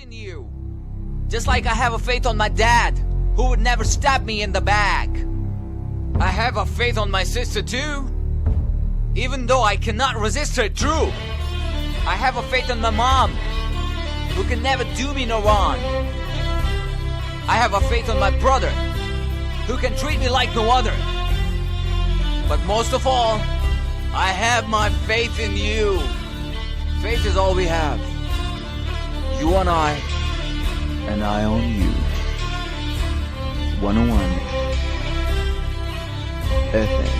in you. Just like I have a faith on my dad, who would never stab me in the back. I have a faith on my sister too, even though I cannot resist her true. I have a faith on my mom, who can never do me no wrong. I have a faith on my brother, who can treat me like no other. But most of all, I have my faith in you. Faith is all we have. You on I, and I on you. 101 FM.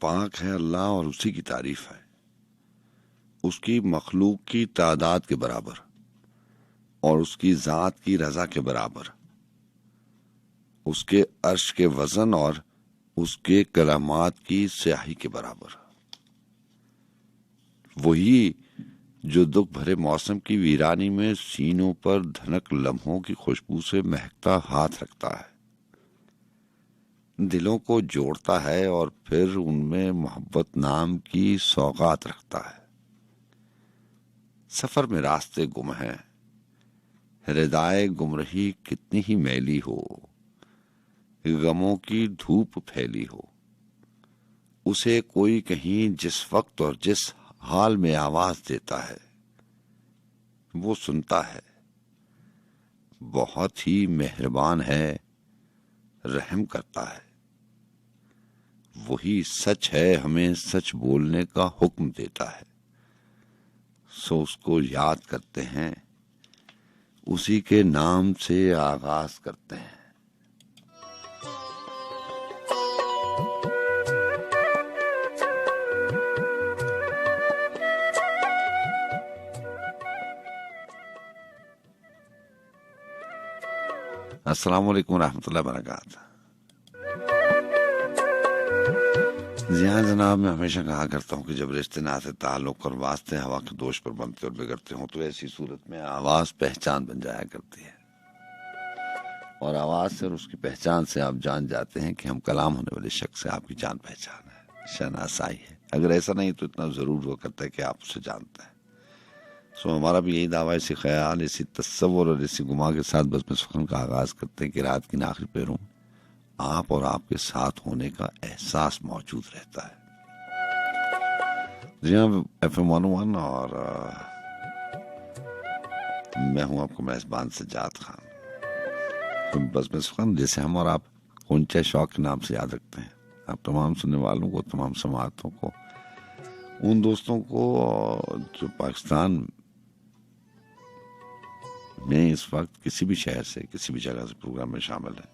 पाक है अल्लाह और उसी की तारीफ है, उसकी मखलूक की तादाद के बराबर और उसकी जात की रजा के बराबर, उसके अर्श के वजन और उसके कलामात की स्याही के बराबर। वही जो दुख भरे मौसम की वीरानी में सीनों पर धनक लम्हों की खुशबू से महकता हाथ रखता है, दिलों को जोड़ता है और फिर उनमें मोहब्बत नाम की सौगात रखता है। सफर में रास्ते गुम हैं, हृदय गुमरही कितनी ही मैली हो, गमों की धूप फैली हो, उसे कोई कहीं जिस वक्त और जिस हाल में आवाज देता है, वो सुनता है। बहुत ही मेहरबान है, रहम करता है। वही सच है, हमें सच बोलने का हुक्म देता है। सो उसको याद करते हैं, उसी के नाम से आगाज करते हैं। अस्सलाम वालेकुम रहमतुल्लाहि व बरकातहू। जिया जनाब, मैं हमेशा कहा करता हूँ कि जब रिश्ते नाते ताल्लुक और वास्ते हवा के दोष पर बनते और बिगड़ते हों तो ऐसी सूरत में आवाज पहचान बन जाया करती है, और आवाज से और उसकी पहचान से आप जान जाते हैं कि हम कलाम होने वाले शख्स से आपकी जान पहचान है, शनासाई है। अगर ऐसा नहीं तो इतना जरूर हुआ करता है कि आप उसे जानते हैं। सो हमारा भी यही दावा, इसी ख्याल, इसी तस्वुर और इसी गुमा के साथ बस में सुखन का आगाज करते हैं कि रात की आखिरी पहरों आप और आपके साथ होने का एहसास मौजूद रहता है। जी हाँ, FM 101 और मैं हूं आपको मेजबान सज्जाद खान। तो बस में सुखन, जैसे हम और आप कुंचे शौक के नाम से याद रखते हैं, आप तमाम सुनने वालों को, तमाम समातों को, उन दोस्तों को जो पाकिस्तान में इस वक्त किसी भी शहर से, किसी भी जगह से प्रोग्राम में शामिल है,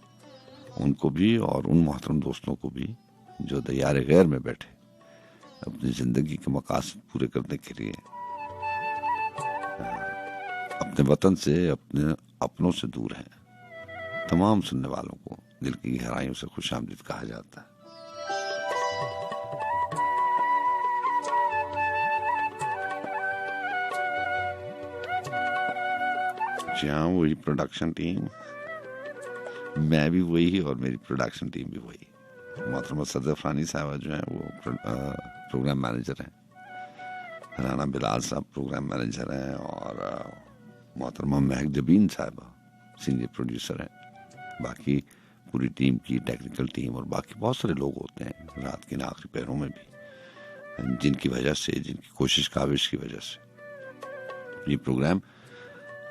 उनको भी, और उन मोहतरम दोस्तों को भी जो दयारे गैर में बैठे अपनी जिंदगी के मकासद पूरे करने के लिए अपने वतन से, अपने अपनों से दूर हैं, तमाम सुनने वालों को दिल की गहराइयों से खुशामदीद कहा जाता है। जी हाँ, वही प्रोडक्शन टीम, मैं भी वही और मेरी प्रोडक्शन टीम भी वही। मोहतरमा सदर फानी साहब जो हैं वो प्रोग्राम मैनेजर हैं, राना बिलाल साहब प्रोग्राम मैनेजर हैं, और मोहतरमा महक जबीन साहब सीनियर प्रोड्यूसर हैं। बाकी पूरी टीम की टेक्निकल टीम और बाकी बहुत सारे लोग होते हैं रात के आखिरी पैरों में भी, जिनकी वजह से, जिनकी कोशिश काविश की वजह से ये प्रोग्राम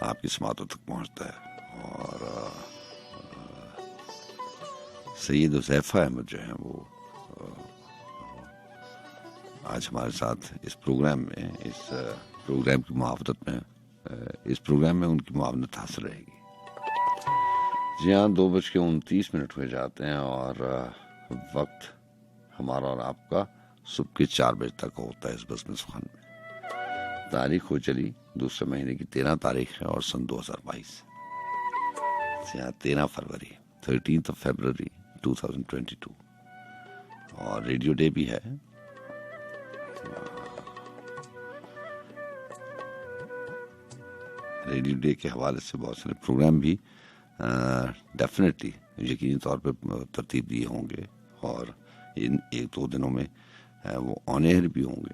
आपकी समातों तक पहुंचता है। और सैयद हुज़ैफा अहमद जो है वो आज हमारे साथ इस प्रोग्राम में, इस प्रोग्राम की मुआवनत में, इस प्रोग्राम में उनकी मुआवनत हासिल रहेगी। जी हाँ, 2:29 हुए जाते हैं और वक्त हमारा और आपका सुबह के 4 बजे तक होता है इस बिज़नेस खान में। तारीख हो चली दूसरे महीने की 13 तारीख है और सन 2022, 13 फरवरी, 13th of February 2022, और रेडियो डे भी है। रेडियो डे के हवाले से बहुत सारे प्रोग्राम भी डेफिनेटली यकीनी तौर पे तरतीब दिए होंगे और इन 1-2 दिनों में वो ऑन एयर भी होंगे।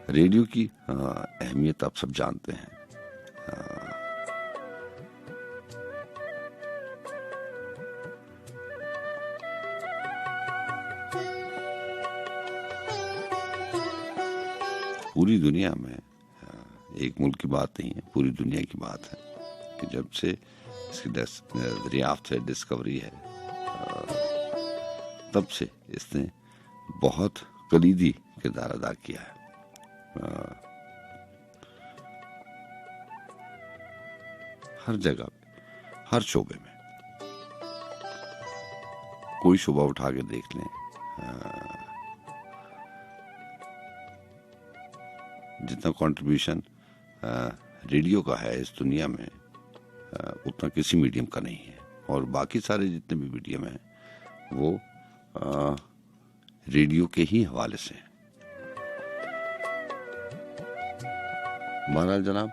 रेडियो की अहमियत आप सब जानते हैं। पूरी दुनिया में, एक मुल्क की बात नहीं है, पूरी दुनिया की बात है कि जब से इसकी दरियाफ्त है, डिस्कवरी है, तब से इसने बहुत कलीदी किरदार अदा किया है। हर जगह पे, हर शोबे में, कोई शोबा उठा के देख लें, जितना कंट्रीब्यूशन रेडियो का है इस दुनिया में उतना किसी मीडियम का नहीं है। और बाकी सारे जितने भी मीडियम हैं वो रेडियो के ही हवाले से हैं। बहरहाल जनाब,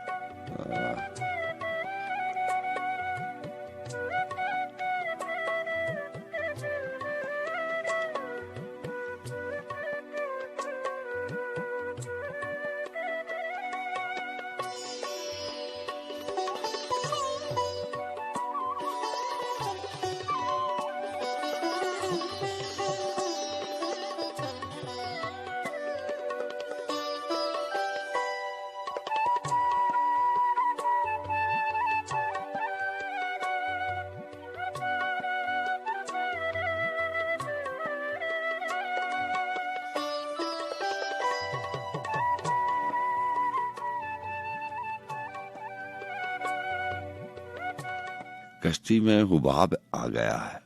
कश्ती में हुबाब आ गया है,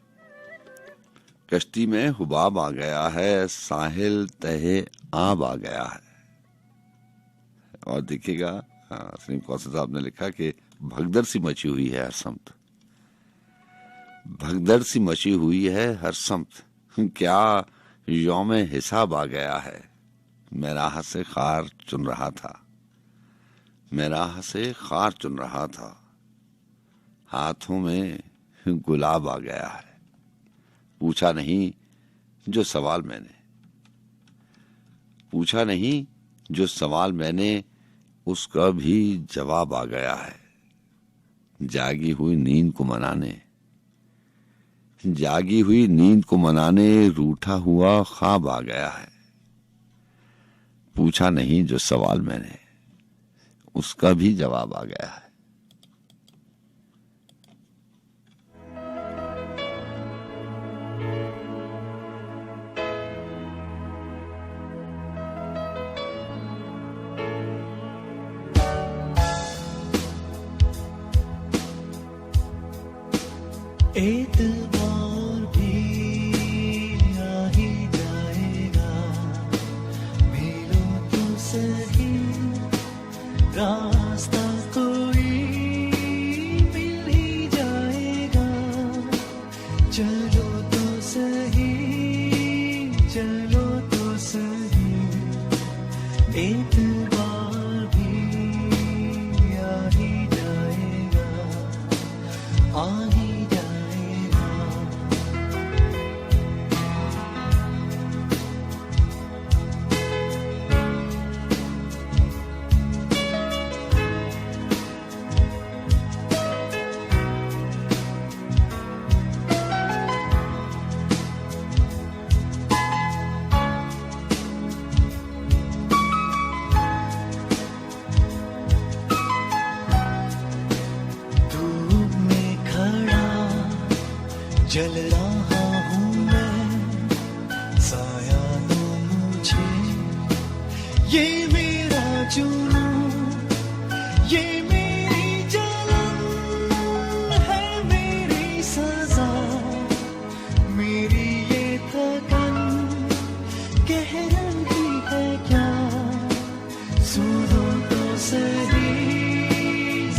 कश्ती में हुबाब आ गया है, साहिल तहे आब आ गया है। और देखिएगा सलीम कौसर साहब ने लिखा कि भगदड़ सी मची हुई है हर समत, भगदड़ सी मची हुई है हर समत, क्या यौम हिसाब आ गया है। मैं राह से खार चुन रहा था, मैं राह से खार चुन रहा था, हाथों में गुलाब आ गया है। पूछा नहीं जो सवाल मैंने, पूछा नहीं जो सवाल मैंने, उसका भी जवाब आ गया है। जागी हुई नींद को मनाने, जागी हुई नींद को मनाने, रूठा हुआ ख्वाब आ गया है। पूछा नहीं जो सवाल मैंने, उसका भी जवाब आ गया है। एतबार भी आ ही जाएगा, मिलो तो सही, रास्ता कोई मिल ही जाएगा। चलो तो सही, चलो तो सही, एतबार भी आ ही जाएगा, आ ही जाएगा। जल रहा हूँ मैं, साया दो मुझे, ये मेरा जुनून, ये मेरी जलन है, मेरी सजा, मेरी ये थकन कह रही है क्या। सुनो तो सही,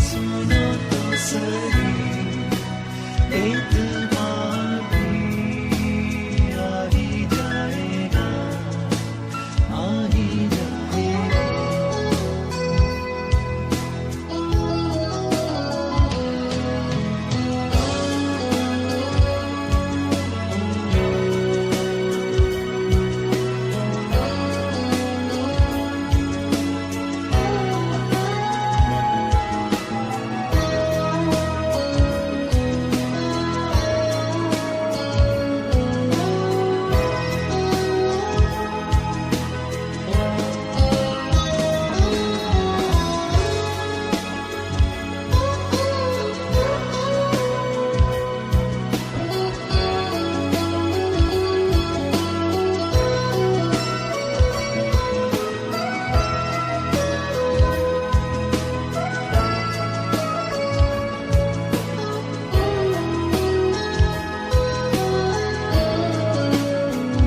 सुनो तो सही, एतबार भी आ ही जाएगा, आ ही जाएगा।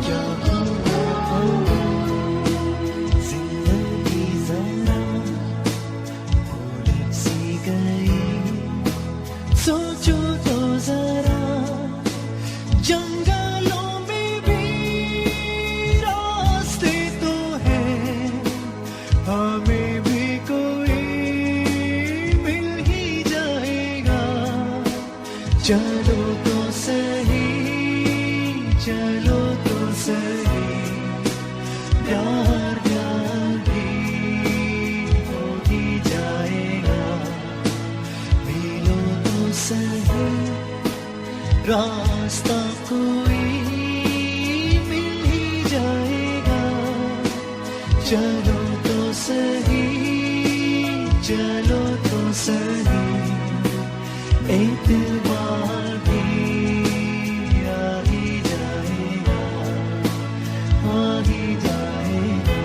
क्या हुआ जिंदगी जरा उलझ सी गई, सोचो तो जरा, जंगलों में भी रास्ते तो हैं, हमें भी कोई मिल ही जाएगा। चलो तो सही, चलो तो सही, प्यार प्यार भी हो ही जाएगा। मिलो तो सही, रास्ता कोई मिल ही जाएगा। चलो तो सही, चलो तो सही, एतबार भी आ ही जाएगा, आ ही जाएगा।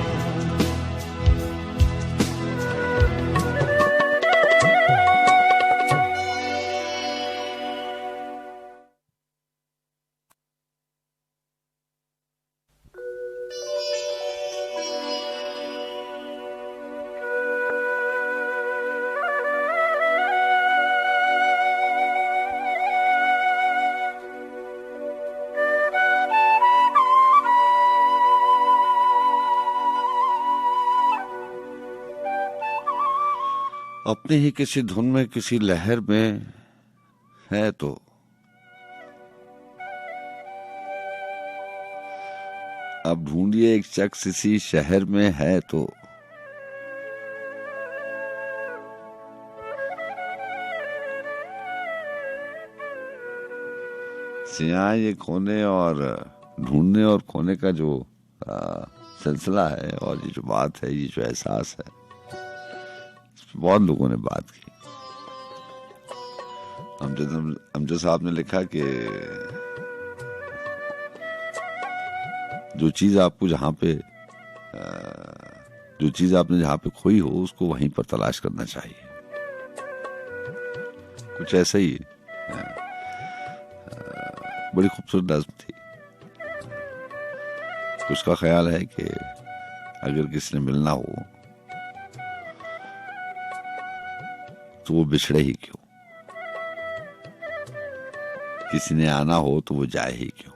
अपनी ही किसी धुन में, किसी लहर में है तो अब ढूंढिए एक शख्स इसी शहर में है तो। सियाह ये खोने और ढूंढने और खोने का जो सिलसिला है, और ये जो बात है, ये जो एहसास है, बहुत लोगों ने बात की। अमजद साहब ने लिखा कि जो चीज आपको जहां पे जो चीज आपने जहां पे खोई हो, उसको वहीं पर तलाश करना चाहिए। कुछ ऐसा ही है। बड़ी खूबसूरत नज़्म थी। उसका ख्याल है कि अगर किसी ने मिलना हो तो वो बिछड़े ही क्यों, किसी ने आना हो तो वो जाए ही क्यों।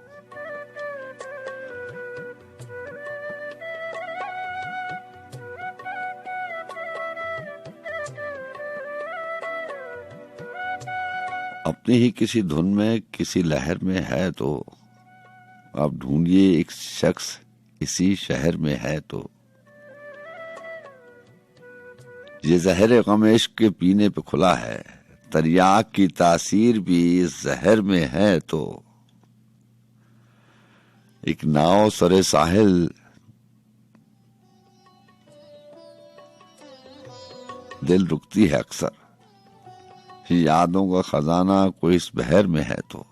अपनी ही किसी धुन में, किसी लहर में है तो आप ढूंढिए एक शख्स इसी शहर में है तो। ये जहर गम इश्क के पीने पे खुला है, तरियाक की तासीर भी इस जहर में है तो। एक नाव सरे साहिल दिल रुकती है अक्सर, यादों का खजाना कोई इस बहर में है तो।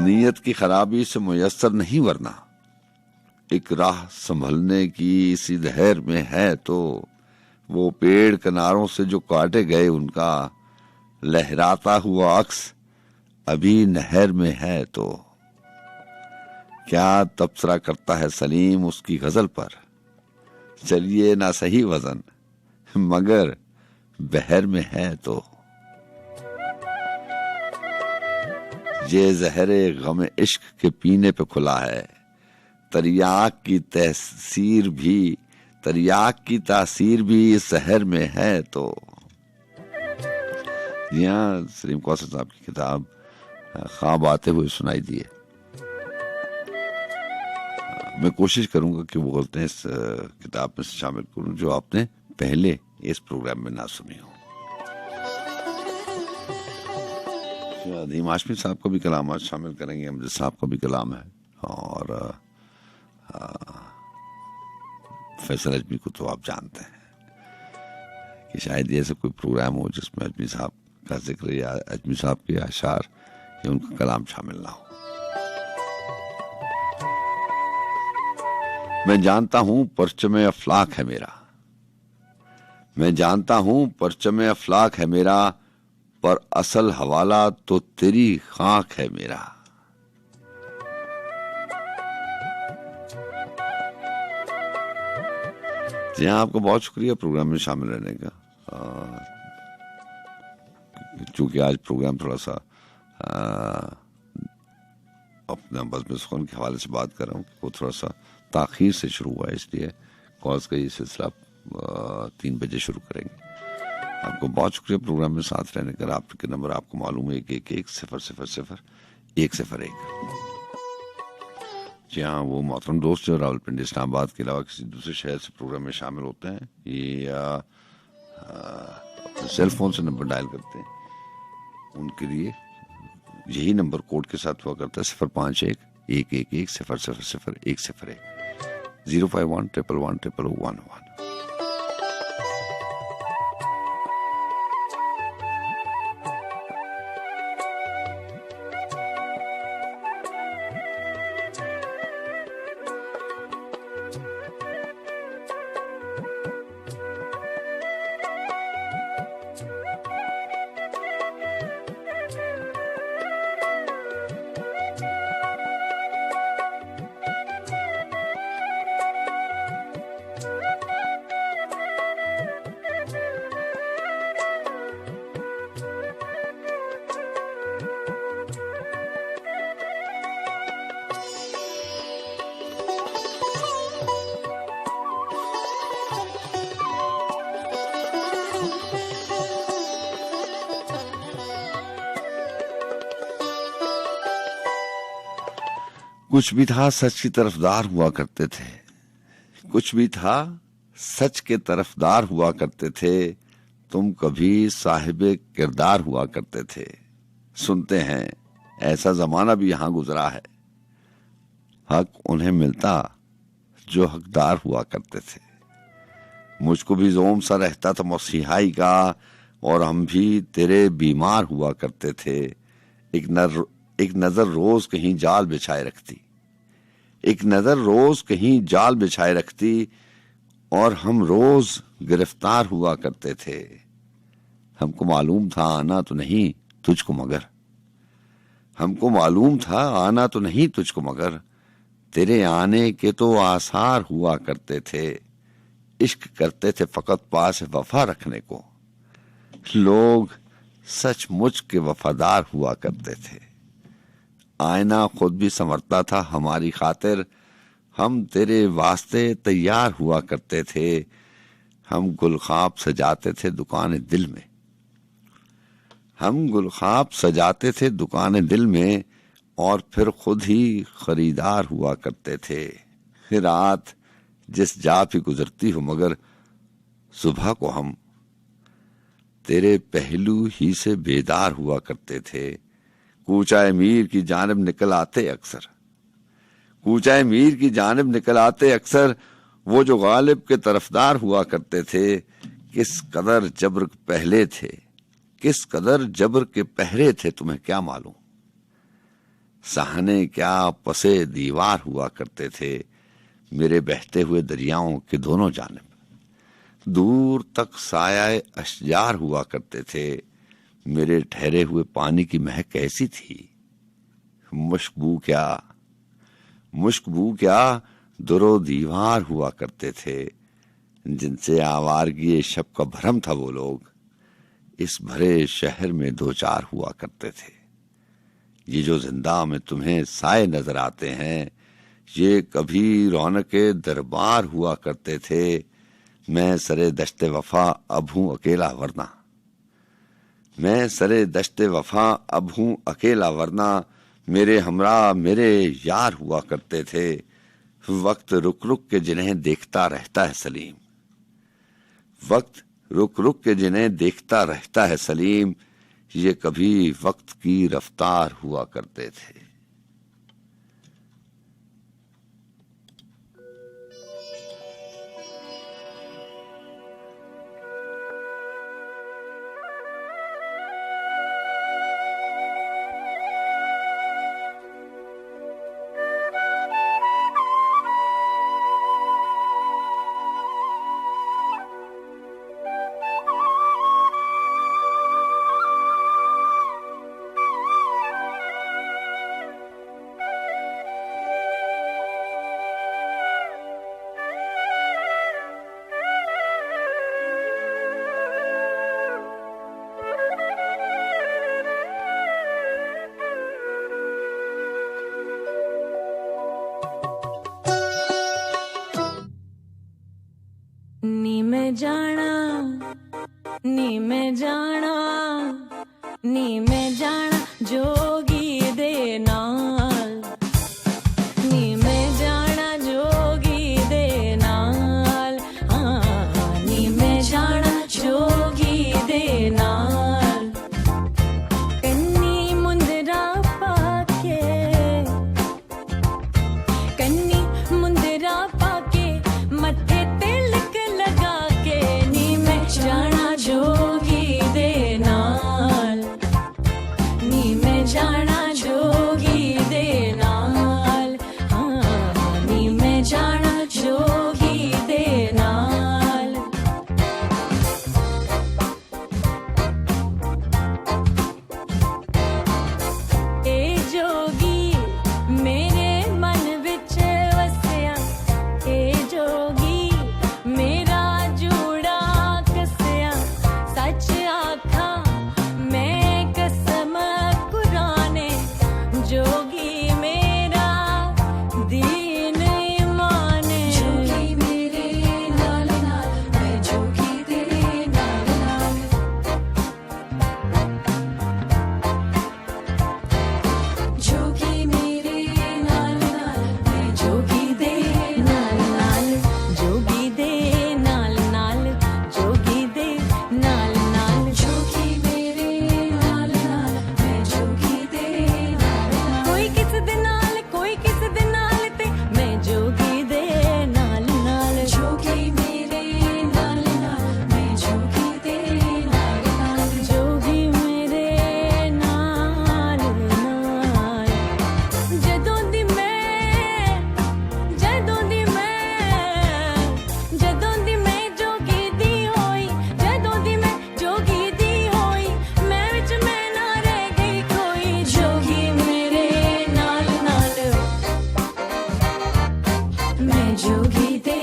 नीयत की खराबी से मुयस्सर नहीं, वरना एक राह संभलने की इसी लहर में है तो वो पेड़ किनारों से जो काटे गए उनका लहराता हुआ अक्स अभी नहर में है। तो क्या तबसरा करता है सलीम उसकी गजल पर, चलिए ना सही वजन मगर बहर में है। तो ये जहरे गम इश्क के पीने पे खुला है, तरियाक की तासीर भी इस शहर में है। तो यहाँ सलीम कौसर साहब की किताब ख्वाब आते हुए सुनाई दिए। मैं कोशिश करूंगा कि वो गलतियां इस किताब में शामिल करूं जो आपने पहले इस प्रोग्राम में ना सुनी हो। अदीम हाशमी साहब का भी कलाम आज शामिल करेंगे, अमजद साहब का भी कलाम है, और फैसल अजमी को तो आप जानते हैं कि शायद ऐसा कोई प्रोग्राम हो जिसमें अजमी साहब का जिक्र या अजमी साहब के अशार या उनका कलाम शामिल ना हो। मैं जानता हूं परचमे अफलाक है मेरा, मैं जानता हूं परचमे अफलाक है मेरा, पर असल हवाला तो तेरी खाक है मेरा। जी हाँ, आपका बहुत शुक्रिया प्रोग्राम में शामिल रहने का। चूंकि आज प्रोग्राम थोड़ा सा अपना बज़्म सुख़न के हवाले से बात कर रहा हूँ, वो थोड़ा सा ताख़ीर से शुरू हुआ है, इसलिए कॉल्स का ये सिलसिला 3 बजे शुरू करेंगे। आपको बहुत शुक्रिया प्रोग्राम में साथ रहने का। आपके नंबर आपको मालूम है 111-000-101। जी हाँ, वो मोहतरम दोस्त जो रावलपिंडी इस्लामाबाद के अलावा किसी दूसरे शहर से प्रोग्राम में शामिल होते हैं, ये अपने सेल फोन से नंबर डायल करते हैं, उनके लिए यही नंबर कोड के साथ हुआ करता है 051-111-000-101 051-111-000-111। कुछ भी था सच की तरफदार हुआ करते थे, कुछ भी था सच के तरफदार हुआ करते थे, तुम कभी साहिबे किरदार हुआ करते थे। सुनते हैं ऐसा जमाना भी यहां गुजरा है, हक उन्हें मिलता जो हकदार हुआ करते थे। मुझको भी जोम सा रहता था मसीहाई का, और हम भी तेरे बीमार हुआ करते थे। एक नजर रोज कहीं जाल बिछाए रखती, एक नजर रोज कहीं जाल बिछाए रखती, और हम रोज गिरफ्तार हुआ करते थे। हमको मालूम था आना तो नहीं तुझको मगर, हमको मालूम था आना तो नहीं तुझको मगर, तेरे आने के तो आसार हुआ करते थे। इश्क करते थे फकत पास वफा रखने को, लोग सचमुच के वफादार हुआ करते थे। आईना खुद भी संवरता था हमारी खातिर, हम तेरे वास्ते तैयार हुआ करते थे। हम गुलखाब सजाते थे दुकान दिल में, हम गुलखाब सजाते थे दुकान दिल में, और फिर खुद ही खरीदार हुआ करते थे। रात जिस जा भी गुजरती हो मगर सुबह को हम तेरे पहलू ही से बेदार हुआ करते थे। कूचा मीर की जानिब निकल आते अक्सर, कूचा मीर की जानिब निकल आते अक्सर, वो जो गालिब के तरफदार हुआ करते थे। किस कदर जबर पहले थे, किस कदर जबर के पहरे थे, तुम्हें क्या मालूम। सहाने क्या पसे दीवार हुआ करते थे मेरे बहते हुए दरियाओं के दोनों जानिब। दूर तक साया अशजार हुआ करते थे मेरे ठहरे हुए पानी की महक कैसी थी। मुश्कबू क्या दुरो दीवार हुआ करते थे जिनसे आवारगी शब का भरम था वो लोग इस भरे शहर में दो चार हुआ करते थे। ये जो जिंदा में तुम्हें साए नजर आते हैं ये कभी रौनके दरबार हुआ करते थे। मैं सरे दश्ते वफा अब हूं अकेला वरना, मैं सरे दश्ते वफा अब हूं अकेला वरना मेरे हमरा मेरे यार हुआ करते थे। वक्त रुक रुक के जिन्हें देखता रहता है सलीम, वक्त रुक रुक के जिन्हें देखता रहता है सलीम ये कभी वक्त की रफ्तार हुआ करते थे। नी मैं जाना नी मैं जाना नी मैं जाना जोगी दे नाल, नी मैं जाना जोगी दे नाल, हाँ नी मैं जाना जोगी दे नाल। कन्नी मुंदरा पाके, कन्नी मुंदरा पाके मत्थे तिलक लगा के नी मैं जाना जोगी दे नाल, नी मैं जाना जोगी दे नाल, हाँ नी मैं जाना जोगी दे नाल। ए जोगी मेरे मन विच वसिया, ए जोगी मेरा जूड़ा कसिया, सच आखा मैं कसम कुराने जोगी मेरा दीन ईमान। जोगी मेरे नाल नाल मैं जोगी तेरे नाल नाल, जोगी मेरे नाल नाल मैं जोगी दे नाल नाल, जोगी दे नाल नाल, जोगी दे नाल नाल, जोगी मेरे नाल नाल मैं जोगी दे नाल नाल। कोई किस दे नाल कोई किस दे नाल ते मैं जोगी दे नाल नाल, जोगी मेरे नाल नाल मैं जोगी दे नाल नाल, जोगी मेरे नाल नाल। जदों दी मैं जदों दी मैं जोगी दी होई, जदों दी मैं जोगी दी होई मैं विच मैं ना रह गई कोई। जोगी मेरे नाल नाल मैं जोगी दे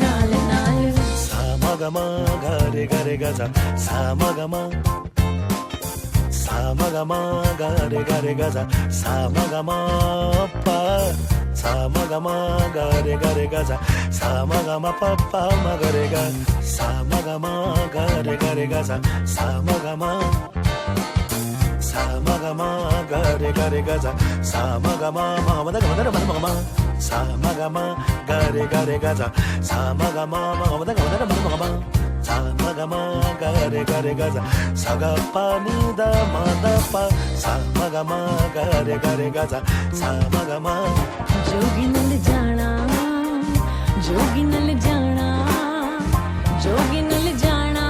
नाल नाल। सामगमा गरे गरे गजा सामगमा, सामगमा गरे गरे गजा सामगमा पा, सामगमा गरे गरे गजा सामगमा पप्पा मगरे गा, सामगमा गरे गरे गजा सामगमा, सामगमा गरे गरे गजा सामगमा मगमद गमद मगमा, सामगमा गरे गरे गजा सामगमा मगमद गमद मगमा, सामगमा गरे गरे गजा सगपा निद मद पा, सामगमा गरे गरे गजा सामगमा। जोगी नल जाना जोगी नल जाना, जोगी नल जाना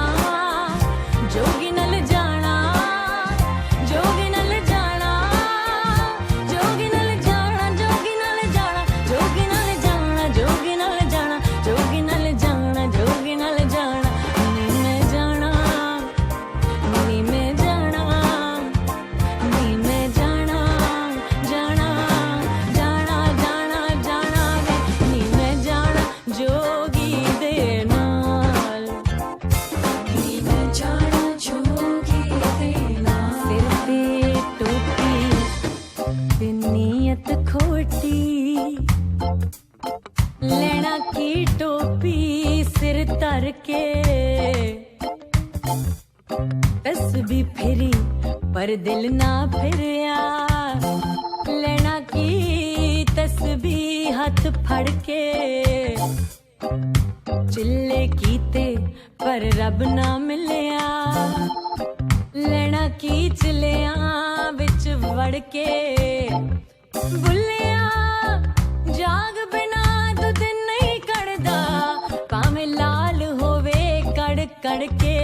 जोगी नल जाना, जोगी नल जाना जोगी नल तस्बी फिरी पर दिल ना फिरिया लेना की तस्बी हथ फड़ के चिल्ले कीते पर रब ना मिलिया लेना की चिलिया विच वड़ के बुलिया जाग बिना तो दिन नहीं कड़दा भाਵੇਂ लाल होवे कड़ कड़ के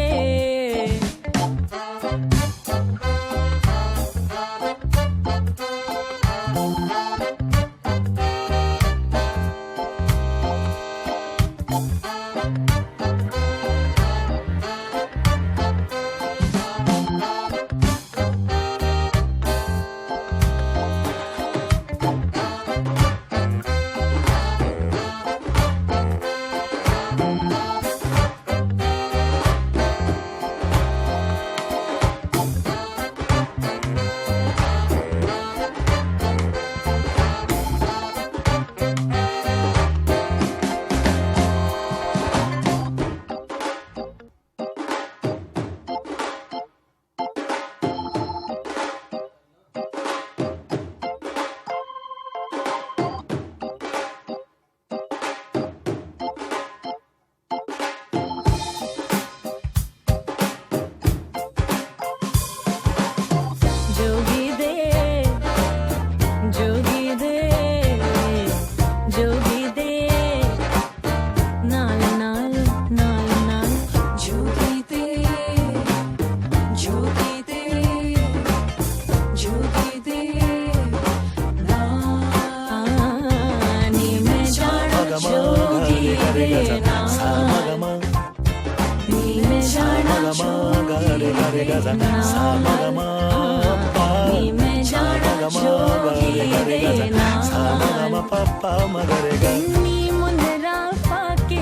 नी मुंदरा पाके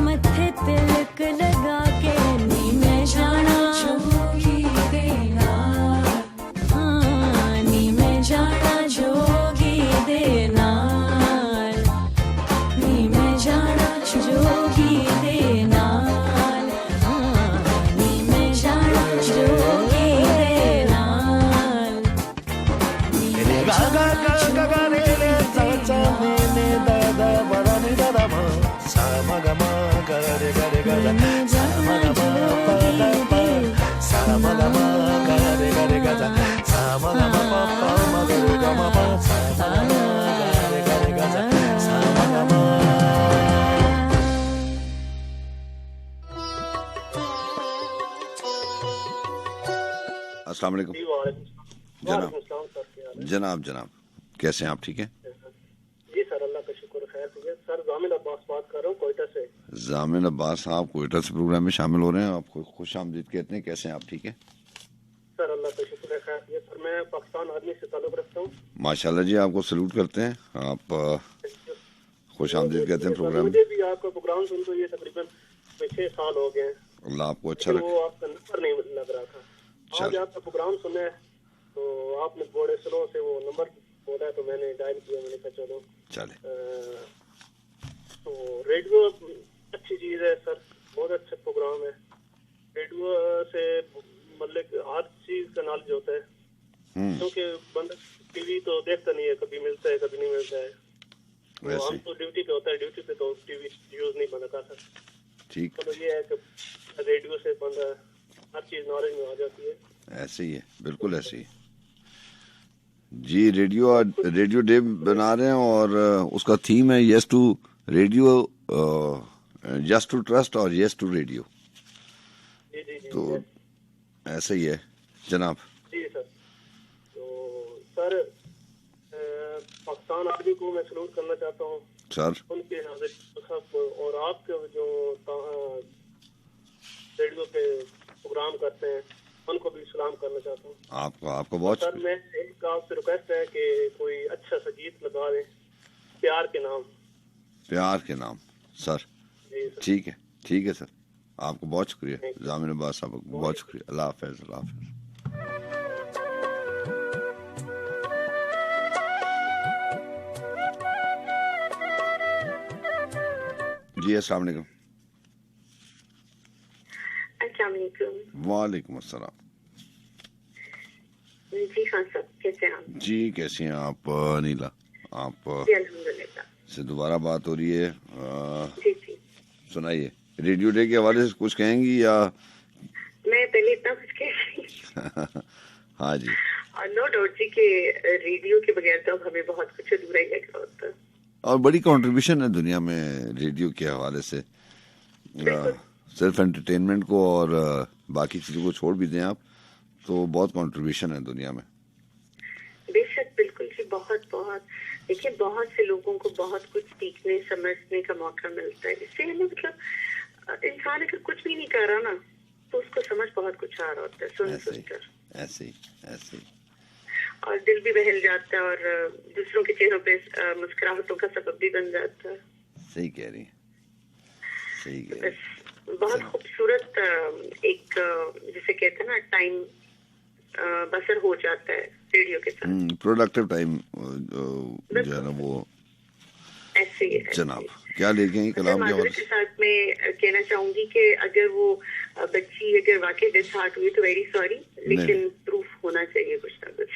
मथे तिलक लगा के नी मैं जाना जोगी देना नी मैं जाना जोगी देना नी मैं जाना जोगी देना नी मैं जाना जोगी देना गा गा गा गा गा रे रे चा चा ने ने दा दा ba da ni da da ma sa ma ga ma ga re ga re ga da sa ma ga ma pa da pa sa ma ga ma ga re ga da sa ma ga ma pa pa ma ga re ga ma pa sa ma ga ma ga re ga da sa ma ga ma अस्सलाम वालेकुम जनाब जनाब जनाब कैसे हैं आप? ठीक हैं जी सर, अल्लाह का शुक्र खैर से। सर जामिल अब्बास बात कर रहा हूँ कोयटा से। जामिल अब्बास साहब कोयटा से प्रोग्राम में शामिल हो रहे हैं, आपको खुश आमदीद कहते हैं। कैसे हैं आप? ठीक है सर, अल्लाह का शुक्र है खैर से। सर मैं पाकिस्तान आर्मी से ताल्लुक रखता हूँ। माशाल्लाह जी, आपको सलूट करते हैं। आप खुश आमदीद कहते हैं प्रोग्राम में। मुझे भी आपका प्रोग्राम सुनकर ये तकरीबन 6 साल हो गए हैं। अल्लाह आपको अच्छा वो रखे। आपका नंबर नहीं लग रहा था। आज चल। आपका प्रोग्राम सुना है तो आपने बड़े स्लो से वो नंबर बोला तो मैंने डायल किया। मैंने कहा चलो चले तो रेडियो अच्छी चीज है सर, बहुत अच्छा प्रोग्राम है। रेडियो से मतलब हर चीज का नॉलेज होता है, क्योंकि बंदा टीवी तो देखता नहीं है, कभी मिलता है कभी नहीं मिलता है। तो वैसे हम तो ड्यूटी पे होता है, ड्यूटी पे तो टीवी यूज नहीं बंदा कर सकता। ठीक, चलो ये है कि रेडियो से बंदा हर चीज नॉलेज में आ जाती है। ऐसे ही है, बिल्कुल ऐसे ही जी। रेडियो डे बना रहे हैं और उसका थीम है yes to radio, yes to trust और यस टू रेडियो। जी जी जी तो ऐसे ही है जनाब। जी सर। तो सर पाकिस्तान आर्मी को मैं सलूट करना चाहता हूँ सर उनके हाजिर सब और आपके जो रेडियो पे प्रोग्राम करते हैं उनको भी सलाम करना चाहता हूँ। आपको बहुत सर मैं एक आपसे रिक्वेस्ट है कि कोई अच्छा सा गीत लगा दें प्यार के नाम। प्यार के नाम सर। जी सर। ठीक है सर, आपको बहुत शुक्रिया जामिल अब्बास साहब, बहुत शुक्रिया। अल्लाह हाफिज़। अल्लाह हाफिज़। जी अस्सलाम वालेकुम। अच्छा अस्सलाम वालेकुम। वालेकुम अस्सलाम। जी हाँ सब कैसे हैं आप? जी कैसी हैं आप नीला? आप जी अल्हम्दुलिल्लाह। से दोबारा बात हो रही है। जी जी सुनाइए, रेडियो डे के हवाले से कुछ कहेंगी या? मैं पहले इतना कुछ कह रही हाँ जी। और नो डाउट जी के रेडियो के बगैर तो अब हमें बहुत कुछ अधूरा ही लग रहा होता है। और बड़ी कंट्रीब्यूशन है दुनिया में रेडियो के हवाले से। सिर्फ एंटरटेनमेंट को और बाकी चीज़ों को छोड़ भी दें आप तो बहुत कंट्रीब्यूशन है दुनिया में। बेशक बिल्कुल जी, बहुत बहुत। देखिए बहुत से लोगों को बहुत कुछ सीखने समझने का मौका मिलता है। इससे हमें मतलब इंसान अगर कुछ भी नहीं कर रहा ना तो उसको समझ बहुत कुछ आ रहा होता है सुनकर। ऐसे ही और दिल भी बहल जाता है और दूसरों के चेहरों पे मुस्कुराहटों का सबब भी बन जाता है। सही कह रही है। बस बहुत खूबसूरत एक जिसे कहते हैं ना टाइम बसर हो जाता है रेडियो के साथ। प्रोडक्टिव टाइम जो है ना वो ऐसे जनाब क्या लेके हैं कलाम के माधुरी के साथ मैं कहना चाहूंगी कि अगर वो बच्ची अगर वाकई डेथ हार्ट हुई तो वेरी सॉरी, लेकिन प्रूफ होना चाहिए कुछ ना कुछ।